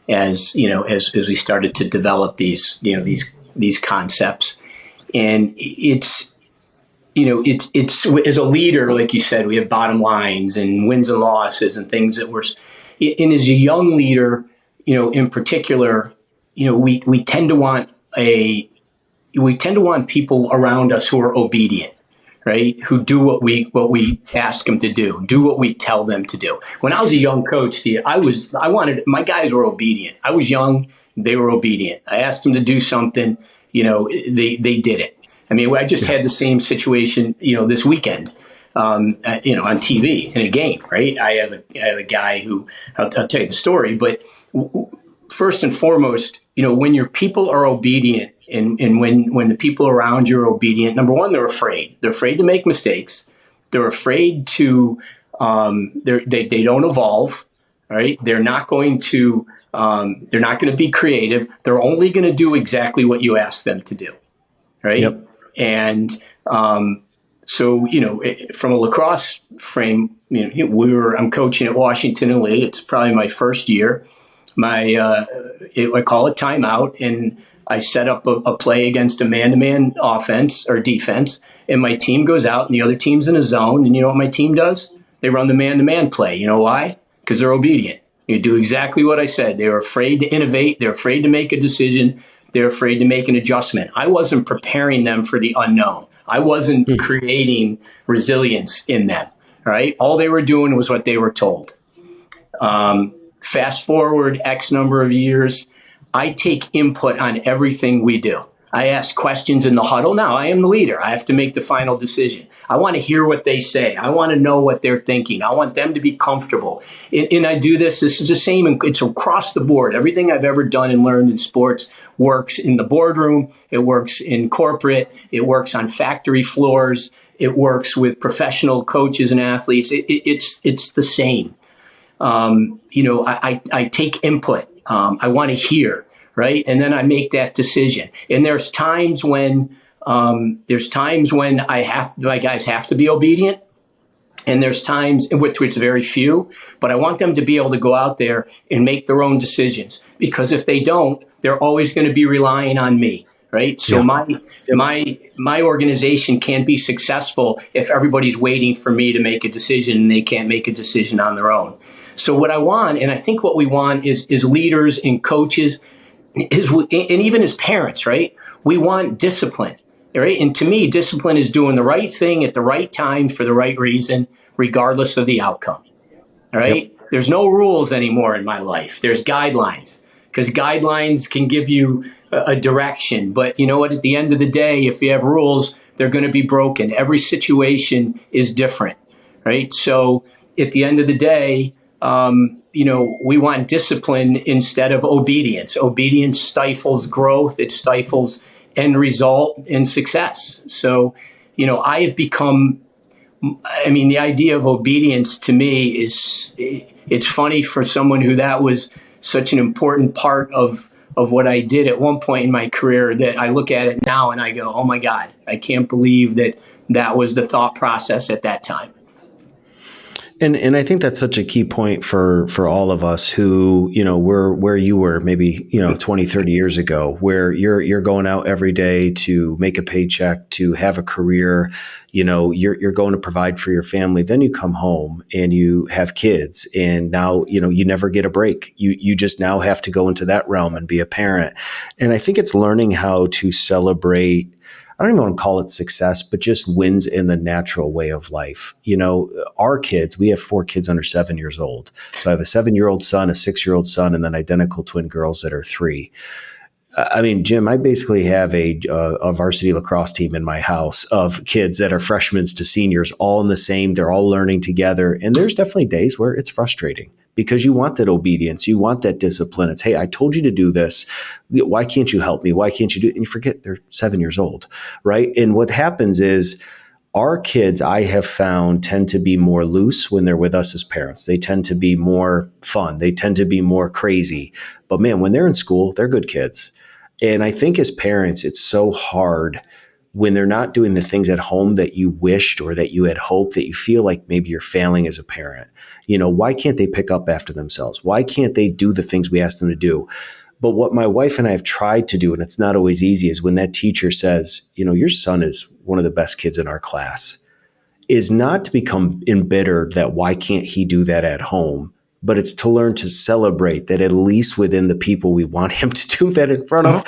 as we started to develop these concepts. And it's as a leader, like you said, we have bottom lines and wins and losses and things that and as a young leader, in particular, we tend to want people around us who are obedient, right? Who do what we ask them to do what we tell them to do. When I was a young coach, Steve, my guys were obedient. I was young, they were obedient. I asked them to do something, they did it. I mean, I just had the same situation, this weekend, on TV in a game, right? I have a guy who, I'll tell you the story, but first and foremost, when your people are obedient, and when the people around you are obedient, number one, they're afraid. They're afraid to make mistakes. They're afraid to, they don't evolve. All right. They're not going to be creative. They're only going to do exactly what you ask them to do. Right. Yep. And so, from a lacrosse frame, I'm coaching at Washington and Lee. It's probably my first year. I call it timeout, and I set up a play against a man-to-man offense or defense, and my team goes out, and the other team's in a zone. And you know what my team does? They run the man-to-man play. You know why? Because they're obedient. You do exactly what I said. They're afraid to innovate. They're afraid to make a decision. They're afraid to make an adjustment. I wasn't preparing them for the unknown. I wasn't creating resilience in them. Right? All they were doing was what they were told. Fast forward X number of years, I take input on everything we do. I ask questions in the huddle. Now, I am the leader. I have to make the final decision. I want to hear what they say. I want to know what they're thinking. I want them to be comfortable. And I do this. This is the same. It's across the board. Everything I've ever done and learned in sports works in the boardroom. It works in corporate. It works on factory floors. It works with professional coaches and athletes. It's the same. I take input. I want to hear. Right. And then I make that decision. And there's times when my guys have to be obedient. And there's times in which it's very few, but I want them to be able to go out there and make their own decisions, because if they don't, they're always going to be relying on me. Right. So my organization can't be successful if everybody's waiting for me to make a decision and they can't make a decision on their own. So what I want, and I think what we want is leaders and coaches, and even as parents, right? We want discipline, right? And to me, discipline is doing the right thing at the right time for the right reason, regardless of the outcome, all right? Yep. There's no rules anymore in my life. There's guidelines, because guidelines can give you a direction. But you know what? At the end of the day, if you have rules, they're going to be broken. Every situation is different, right? So at the end of the day, we want discipline instead of obedience. Obedience stifles growth. It stifles end result and success. So, I have become, the idea of obedience to me it's funny for someone who that was such an important part of what I did at one point in my career, that I look at it now and I go, oh my God, I can't believe that was the thought process at that time. And I think that's such a key point for all of us who, were where you were maybe, 20, 30 years ago, where you're going out every day to make a paycheck, to have a career, you're going to provide for your family. Then you come home and you have kids, and now, you never get a break. You just now have to go into that realm and be a parent. And I think it's learning how to celebrate, I don't even want to call it success, but just wins in the natural way of life. Our kids, we have 4 kids under 7 years old. So I have a 7-year-old son, a 6-year-old son, and then identical twin girls that are 3. Jim, I basically have a varsity lacrosse team in my house of kids that are freshmen to seniors, all in the same. They're all learning together. And there's definitely days where it's frustrating, because you want that obedience. You want that discipline. It's, hey, I told you to do this. Why can't you help me? Why can't you do it? And you forget they're 7 years old, right? And what happens is our kids, I have found, tend to be more loose when they're with us as parents. They tend to be more fun. They tend to be more crazy. But man, when they're in school, they're good kids. And I think as parents, it's so hard when they're not doing the things at home that you wished or that you had hoped, that you feel like maybe you're failing as a parent. Why can't they pick up after themselves? Why can't they do the things we ask them to do? But what my wife and I have tried to do, and it's not always easy, is when that teacher says, your son is one of the best kids in our class, is not to become embittered that why can't he do that at home? But it's to learn to celebrate that at least within the people we want him to do that in front of.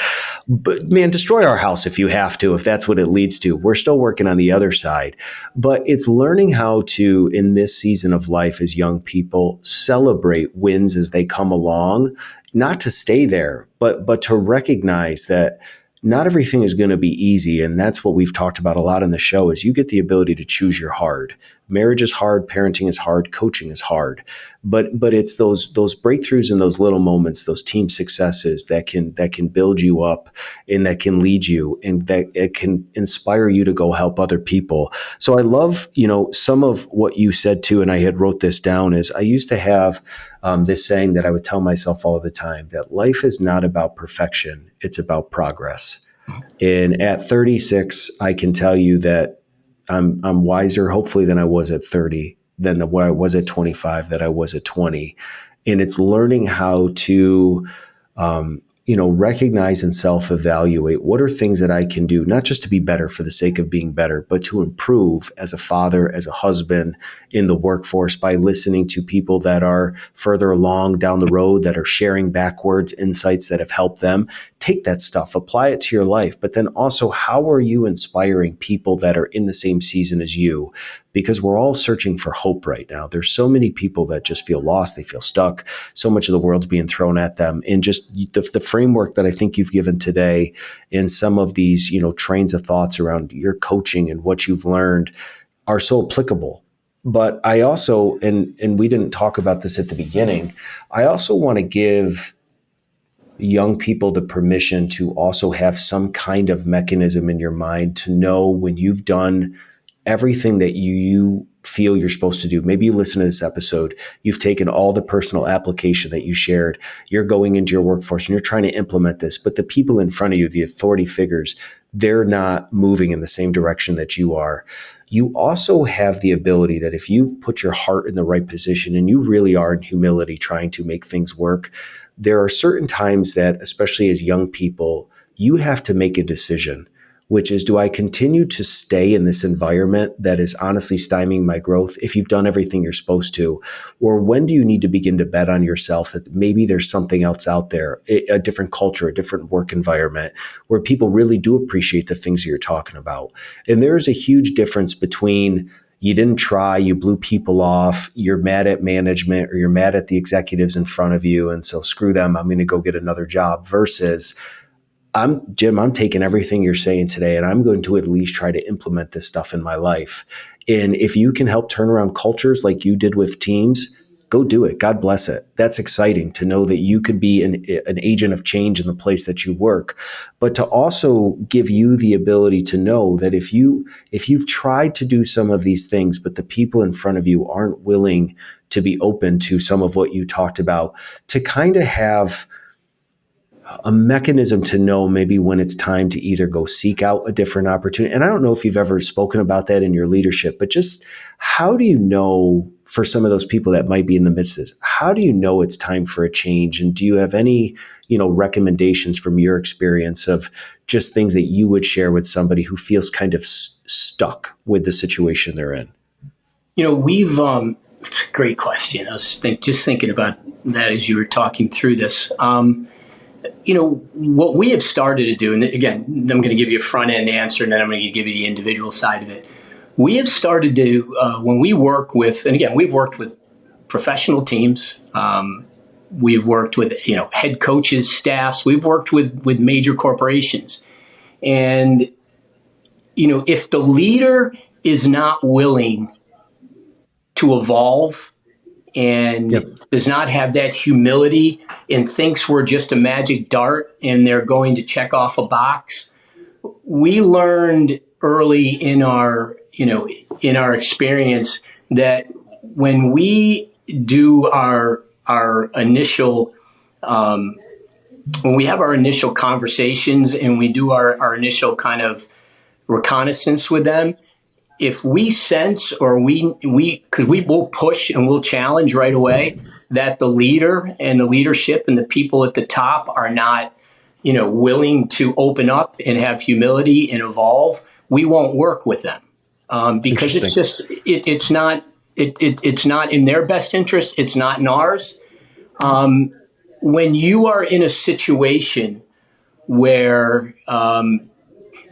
But man, destroy our house if you have to, if that's what it leads to. We're still working on the other side. But it's learning how to, in this season of life as young people, celebrate wins as they come along, not to stay there, but to recognize that not everything is going to be easy. And that's what we've talked about a lot in the show, is you get the ability to choose your hard, Marriage is hard, parenting is hard, coaching is hard. But it's those breakthroughs and those little moments, those team successes that can build you up and that can lead you and that it can inspire you to go help other people. So I love, some of what you said too, and I had wrote this down, is I used to have this saying that I would tell myself all the time, that life is not about perfection, it's about progress. And at 36, I can tell you that I'm wiser, hopefully, than I was at 30, than what I was at 25, that I was at 20. And it's learning how to, recognize and self-evaluate what are things that I can do, not just to be better for the sake of being better, but to improve as a father, as a husband, in the workforce, by listening to people that are further along down the road, that are sharing backwards insights that have helped them. Take that stuff, apply it to your life, but then also, how are you inspiring people that are in the same season as you? Because we're all searching for hope right now. There's so many people that just feel lost, they feel stuck. So much of the world's being thrown at them. And just the framework that I think you've given today in some of these, trains of thoughts around your coaching and what you've learned are so applicable. But I also, and we didn't talk about this at the beginning, I also want to give young people the permission to also have some kind of mechanism in your mind to know when you've done everything that you feel you're supposed to do. Maybe you listen to this episode, you've taken all the personal application that you shared, you're going into your workforce and you're trying to implement this, but the people in front of you, the authority figures, they're not moving in the same direction that you are. You also have the ability that if you've put your heart in the right position and you really are in humility trying to make things work, there are certain times that, especially as young people, you have to make a decision, which is, do I continue to stay in this environment that is honestly stymieing my growth if you've done everything you're supposed to? Or when do you need to begin to bet on yourself that maybe there's something else out there, a different culture, a different work environment where people really do appreciate the things that you're talking about? And there's a huge difference between you didn't try, you blew people off, you're mad at management or you're mad at the executives in front of you, and so screw them, I'm going to go get another job, versus Jim, I'm taking everything you're saying today and I'm going to at least try to implement this stuff in my life. And if you can help turn around cultures like you did with teams, go do it. God bless it. That's exciting to know that you could be an agent of change in the place that you work, but to also give you the ability to know that if you've tried to do some of these things, but the people in front of you aren't willing to be open to some of what you talked about, to kind of have a mechanism to know maybe when it's time to either go seek out a different opportunity. And I don't know if you've ever spoken about that in your leadership, but just how do you know, for some of those people that might be in the midst of this, how do you know it's time for a change? And do you have any, recommendations from your experience of just things that you would share with somebody who feels kind of stuck with the situation they're in? It's a great question. I was just thinking about that as you were talking through this. What we have started to do, and again, I'm going to give you a front end answer and then I'm going to give you the individual side of it. We have started to, when we work with, and again, we've worked with professional teams. We've worked with, head coaches, staffs. We've worked with major corporations. And, if the leader is not willing to evolve and Yep. does not have that humility and thinks we're just a magic dart and they're going to check off a box. We learned early in our experience that when we do our initial, when we have our initial conversations and we do our initial kind of reconnaissance with them, if we sense or because we will push and we'll challenge right away that the leader and the leadership and the people at the top are not, willing to open up and have humility and evolve, we won't work with them because it's just it's not in their best interest. It's not in ours. When you are in a situation where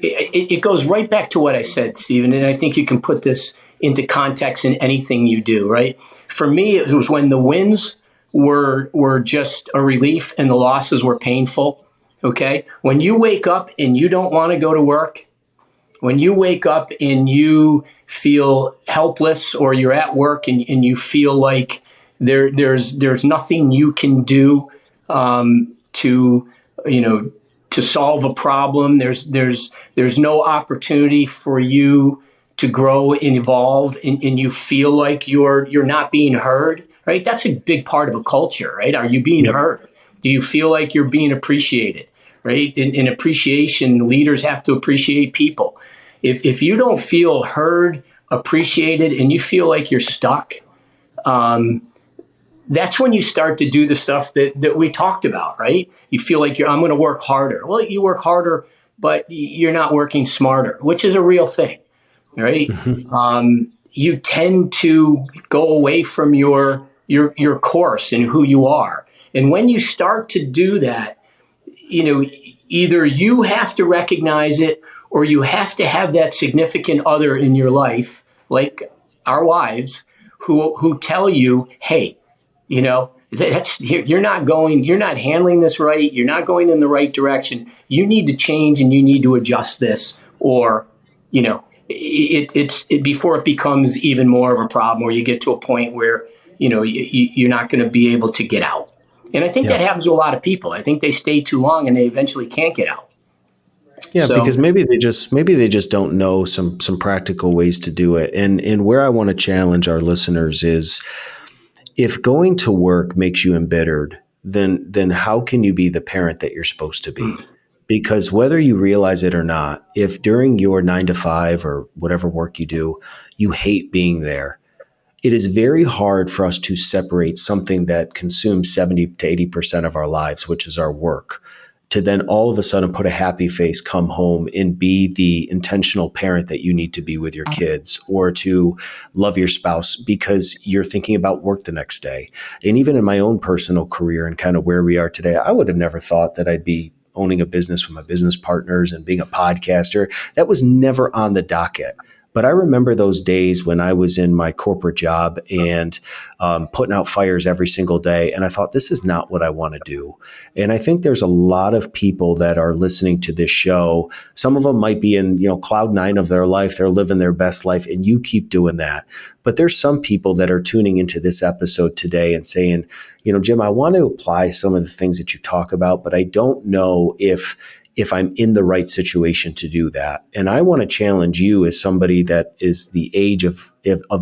it goes right back to what I said, Stephen, and I think you can put this into context in anything you do, right? For me, it was when the wins were just a relief and the losses were painful, okay? When you wake up and you don't want to go to work, When you wake up and you feel helpless, or you're at work and you feel like there's nothing you can do to to solve a problem. There's no opportunity for you to grow and evolve, and you feel like you're not being heard, right? That's a big part of a culture, right? Are you being Yep. heard? Do you feel like you're being appreciated, right? In appreciation, leaders have to appreciate people. If you don't feel heard, appreciated, and you feel like you're stuck, that's when you start to do the stuff that we talked about, right? You feel like I'm going to work harder. Well, you work harder, but you're not working smarter, which is a real thing, right? You tend to go away from your course and who you are. And when you start to do that, either you have to recognize it, or you have to have that significant other in your life, like our wives, who tell you, hey, you're not handling this right. You're not going in the right direction. You need to change, and you need to adjust this, or, it's before it becomes even more of a problem, or you get to a point where, you're not going to be able to get out. And I think that Yeah. happens to a lot of people. I think they stay too long and they eventually can't get out. Yeah, So, because maybe they just don't know some practical ways to do it. And where I want to challenge our listeners is, if going to work makes you embittered, then how can you be the parent that you're supposed to be? Because whether you realize it or not, if during your 9 to 5 or whatever work you do, you hate being there, it is very hard for us to separate something that consumes 70 to 80% of our lives, which is our work, to then all of a sudden put a happy face, come home, and be the intentional parent that you need to be with your kids, or to love your spouse because you're thinking about work the next day. And even in my own personal career and kind of where we are today, I would have never thought that I'd be owning a business with my business partners and being a podcaster. That was never on the docket. But I remember those days when I was in my corporate job and putting out fires every single day. And I thought, this is not what I want to do. And I think there's a lot of people that are listening to this show. Some of them might be in, cloud nine of their life. They're living their best life, and you keep doing that. But there's some people that are tuning into this episode today and saying, Jim, I want to apply some of the things that you talk about, but I don't know if I'm in the right situation to do that. And I want to challenge you, as somebody that is the age of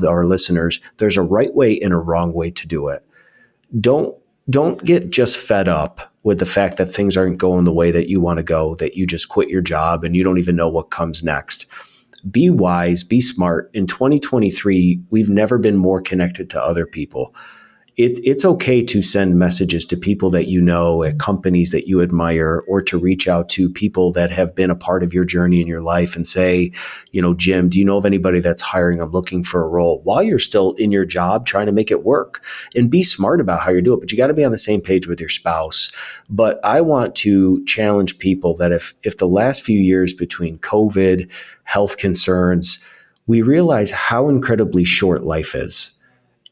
our listeners. There's a right way and a wrong way to do it. Don't get just fed up with the fact that things aren't going the way that you want to go, that you just quit your job and you don't even know what comes next. Be wise, be smart. In 2023, we've never been more connected to other people. It's okay to send messages to people that you know, at companies that you admire, or to reach out to people that have been a part of your journey in your life and say, Jim, do you know of anybody that's hiring? I'm looking for a role, while you're still in your job trying to make it work. And be smart about how you do it, but you got to be on the same page with your spouse. But I want to challenge people that if the last few years between COVID, health concerns, we realize how incredibly short life is.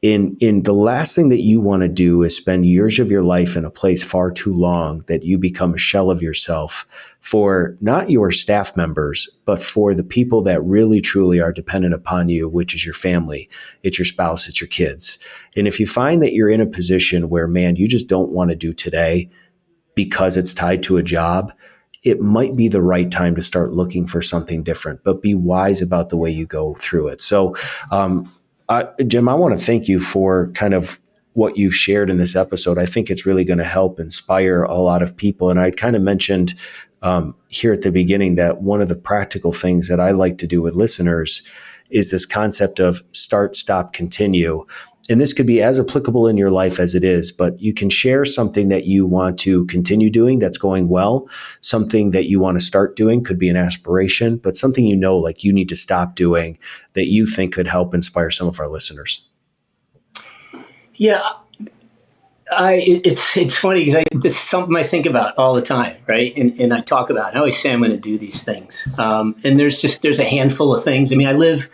In the last thing that you want to do is spend years of your life in a place far too long that you become a shell of yourself for not your staff members, but for the people that really truly are dependent upon you, which is your family, it's your spouse, it's your kids. And if you find that you're in a position where, man, you just don't want to do today because it's tied to a job, it might be the right time to start looking for something different, but be wise about the way you go through it. So, Jim, I want to thank you for kind of what you've shared in this episode. I think it's really going to help inspire a lot of people. And I kind of mentioned here at the beginning that one of the practical things that I like to do with listeners is this concept of start, stop, continue. And this could be as applicable in your life as it is, but you can share something that you want to continue doing that's going well. Something that you want to start doing could be an aspiration, but something like you need to stop doing that you think could help inspire some of our listeners. Yeah, it's funny because it's something I think about all the time, right? And I talk about, I always say I'm going to do these things. And there's a handful of things. I mean, I live...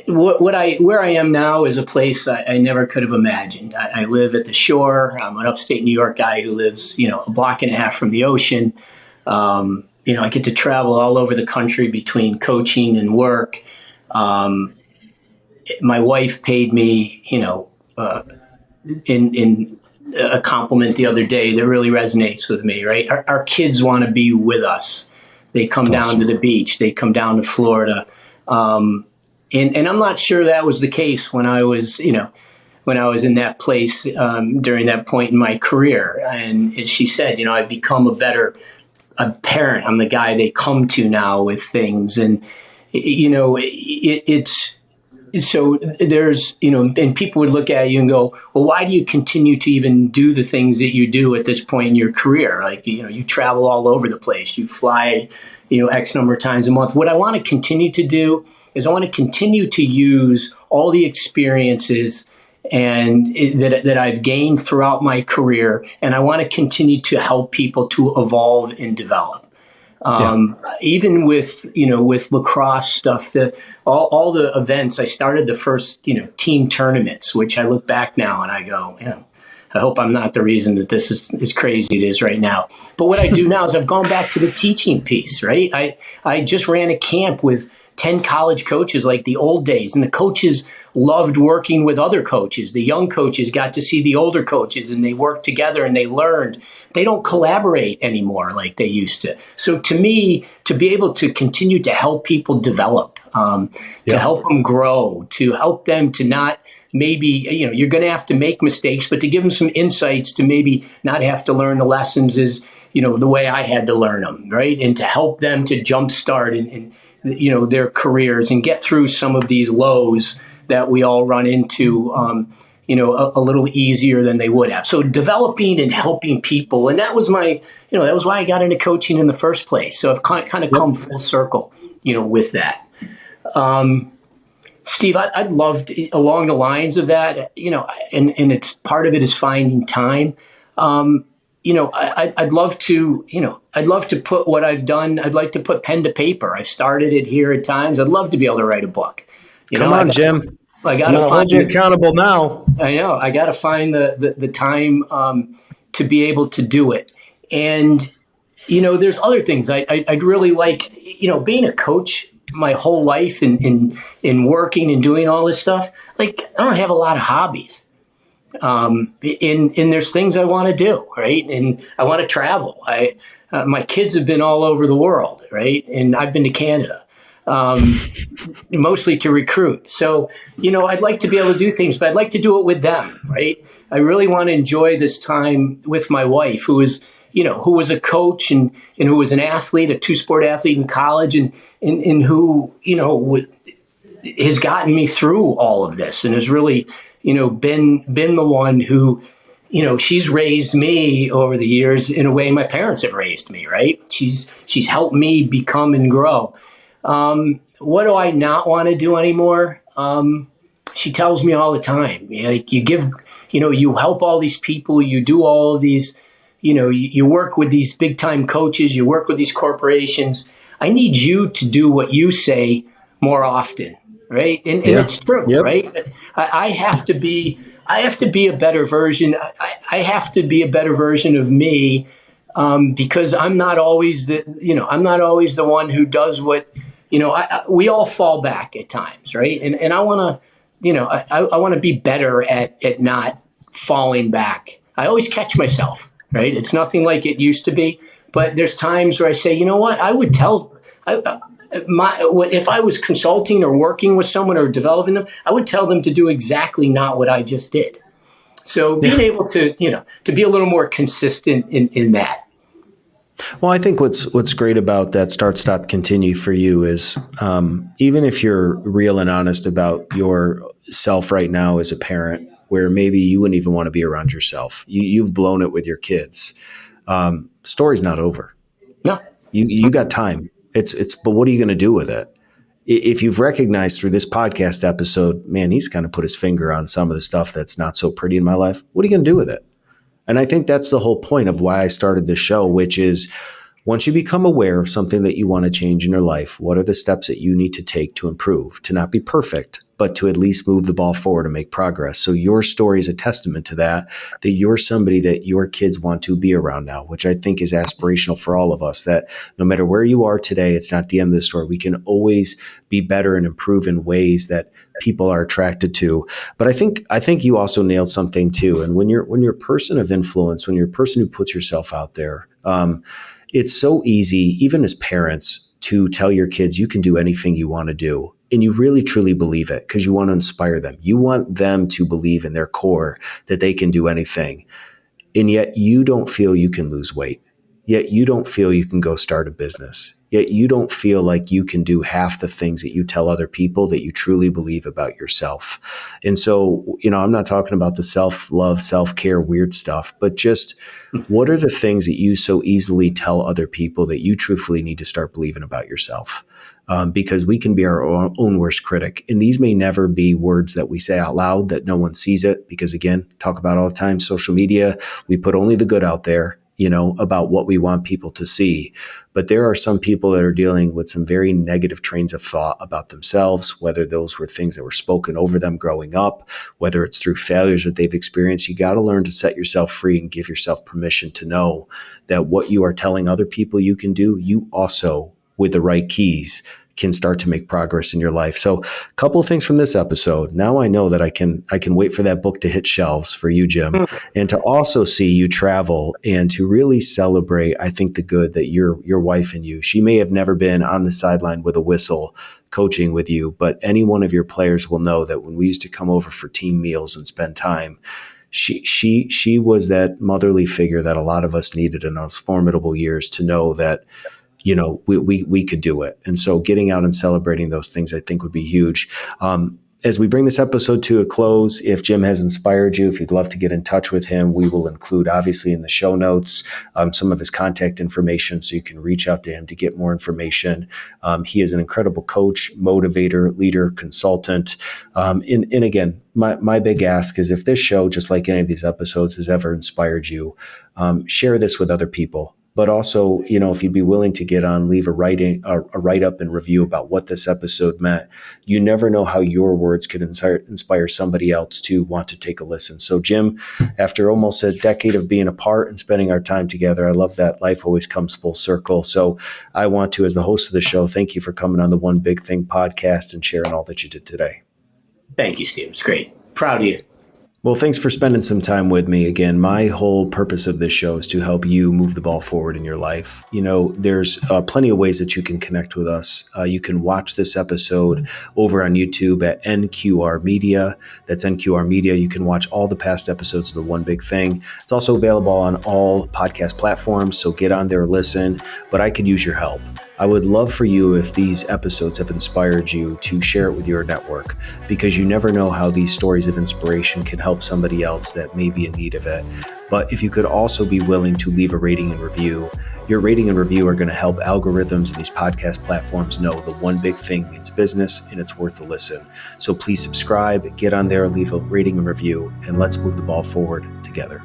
where I am now is a place I never could have imagined. I live at the shore. I'm an upstate New York guy who lives, a block and a half from the ocean. I get to travel all over the country between coaching and work. My wife paid me, in a compliment the other day that really resonates with me, right? Our kids want to be with us. They come down to the beach. They come down to Florida. And I'm not sure that was the case when I was, when I was in that place during that point in my career. And as she said, I've become a parent. I'm the guy they come to now with things. And, it's so there's, and people would look at you and go, well, why do you continue to even do the things that you do at this point in your career? Like, you travel all over the place. You fly, X number of times a month. What I want to continue to do is I want to continue to use all the experiences and that I've gained throughout my career. And I want to continue to help people to evolve and develop. Even with lacrosse stuff, all the events, I started the first, team tournaments, which I look back now and I go, I hope I'm not the reason that this is as crazy it is right now. But what I do now is I've gone back to the teaching piece, right? I just ran a camp with 10 college coaches like the old days. And the coaches loved working with other coaches. The young coaches got to see the older coaches and they worked together and they learned. They don't collaborate anymore like they used to. So to me, to be able to continue to help people develop, to help them grow, to help them to not maybe, you're going to have to make mistakes, but to give them some insights to maybe not have to learn the lessons is, the way I had to learn them, right? And to help them to jumpstart and their careers and get through some of these lows that we all run into, a little easier than they would have. So developing and helping people. And that was that was why I got into coaching in the first place. So I've kind of come full circle, with that. Steve, I'd love to, along the lines of that, and it's part of it is finding time. I'd love to put what I've done. I'd like to put pen to paper. I've started it here at times. I'd love to be able to write a book. Come on, Jim. I'm going to hold you accountable now. I know. I got to find the time to be able to do it. And, there's other things I'd really like, being a coach my whole life in working and doing all this stuff. Like, I don't have a lot of hobbies. And there's things I want to do, right? And I want to travel. My kids have been all over the world, right? And I've been to Canada, mostly to recruit. So, I'd like to be able to do things, but I'd like to do it with them, right? I really want to enjoy this time with my wife, who was a coach and who was an athlete, a two-sport athlete in college, and who, has gotten me through all of this and has really, been the one who, she's raised me over the years in a way my parents have raised me, right? She's helped me become and grow. What do I not want to do anymore? She tells me all the time, like you give, you help all these people, you do all of these, you work with these big time coaches, you work with these corporations. I need you to do what you say more often. Right. And it's true. Yep. Right. I have to be a better version. I have to be a better version of me because I'm not always the one who does what, we all fall back at times. Right. And I want to, I want to be better at not falling back. I always catch myself. Right. It's nothing like it used to be. But there's times where I say, what I would tell if I was consulting or working with someone or developing them, I would tell them to do exactly not what I just did. So being able to, to be a little more consistent in that. Well, I think what's great about that start, stop, continue for you is even if you're real and honest about yourself right now as a parent, where maybe you wouldn't even want to be around yourself, you've blown it with your kids. Story's not over. No, you got time. But what are you going to do with it? If you've recognized through this podcast episode, man, he's kind of put his finger on some of the stuff that's not so pretty in my life. What are you going to do with it? And I think that's the whole point of why I started this show, which is once you become aware of something that you want to change in your life, what are the steps that you need to take to improve, to not be perfect, but to at least move the ball forward and make progress. So your story is a testament to that you're somebody that your kids want to be around now, which I think is aspirational for all of us, that no matter where you are today, it's not the end of the story. We can always be better and improve in ways that people are attracted to. But I think you also nailed something too. And when you're a person of influence, when you're a person who puts yourself out there, it's so easy, even as parents, to tell your kids you can do anything you want to do. And you really truly believe it because you want to inspire them. You want them to believe in their core that they can do anything. And yet you don't feel you can lose weight. Yet you don't feel you can go start a business. Yet you don't feel like you can do half the things that you tell other people that you truly believe about yourself. And so, I'm not talking about the self-love, self-care, weird stuff, but just what are the things that you so easily tell other people that you truthfully need to start believing about yourself? Because we can be our own worst critic. And these may never be words that we say out loud that no one sees it. Because again, talk about all the time, social media, we put only the good out there, about what we want people to see. But there are some people that are dealing with some very negative trains of thought about themselves, whether those were things that were spoken over them growing up, whether it's through failures that they've experienced. You got to learn to set yourself free and give yourself permission to know that what you are telling other people you can do, you also, with the right keys, can start to make progress in your life. So a couple of things from this episode. Now I know that I can wait for that book to hit shelves for you, Jim, and to also see you travel and to really celebrate, I think, the good that your wife and you, she may have never been on the sideline with a whistle coaching with you, but any one of your players will know that when we used to come over for team meals and spend time, she was that motherly figure that a lot of us needed in those formidable years to know that we could do it. And so getting out and celebrating those things, I think, would be huge. As we bring this episode to a close, if Jim has inspired you, if you'd love to get in touch with him, we will include, obviously, in the show notes, some of his contact information so you can reach out to him to get more information. He is an incredible coach, motivator, leader, consultant. And again, my big ask is if this show, just like any of these episodes, has ever inspired you, share this with other people. But also, if you'd be willing to get on, leave a write-up and review about what this episode meant. You never know how your words could inspire somebody else to want to take a listen. So, Jim, after almost a decade of being apart and spending our time together, I love that life always comes full circle. So I want to, as the host of the show, thank you for coming on the One Big Thing podcast and sharing all that you did today. Thank you, Steve. It's great. Proud of you. Well, thanks for spending some time with me. Again, my whole purpose of this show is to help you move the ball forward in your life. There's plenty of ways that you can connect with us. You can watch this episode over on YouTube at NQR Media. That's NQR Media. You can watch all the past episodes of The One Big Thing. It's also available on all podcast platforms, so get on there, listen. But I could use your help. I would love for you, if these episodes have inspired you, to share it with your network, because you never know how these stories of inspiration can help somebody else that may be in need of it. But if you could also be willing to leave a rating and review, your rating and review are going to help algorithms and these podcast platforms know the One Big Thing means business and it's worth a listen. So please subscribe, get on there, leave a rating and review, and let's move the ball forward together.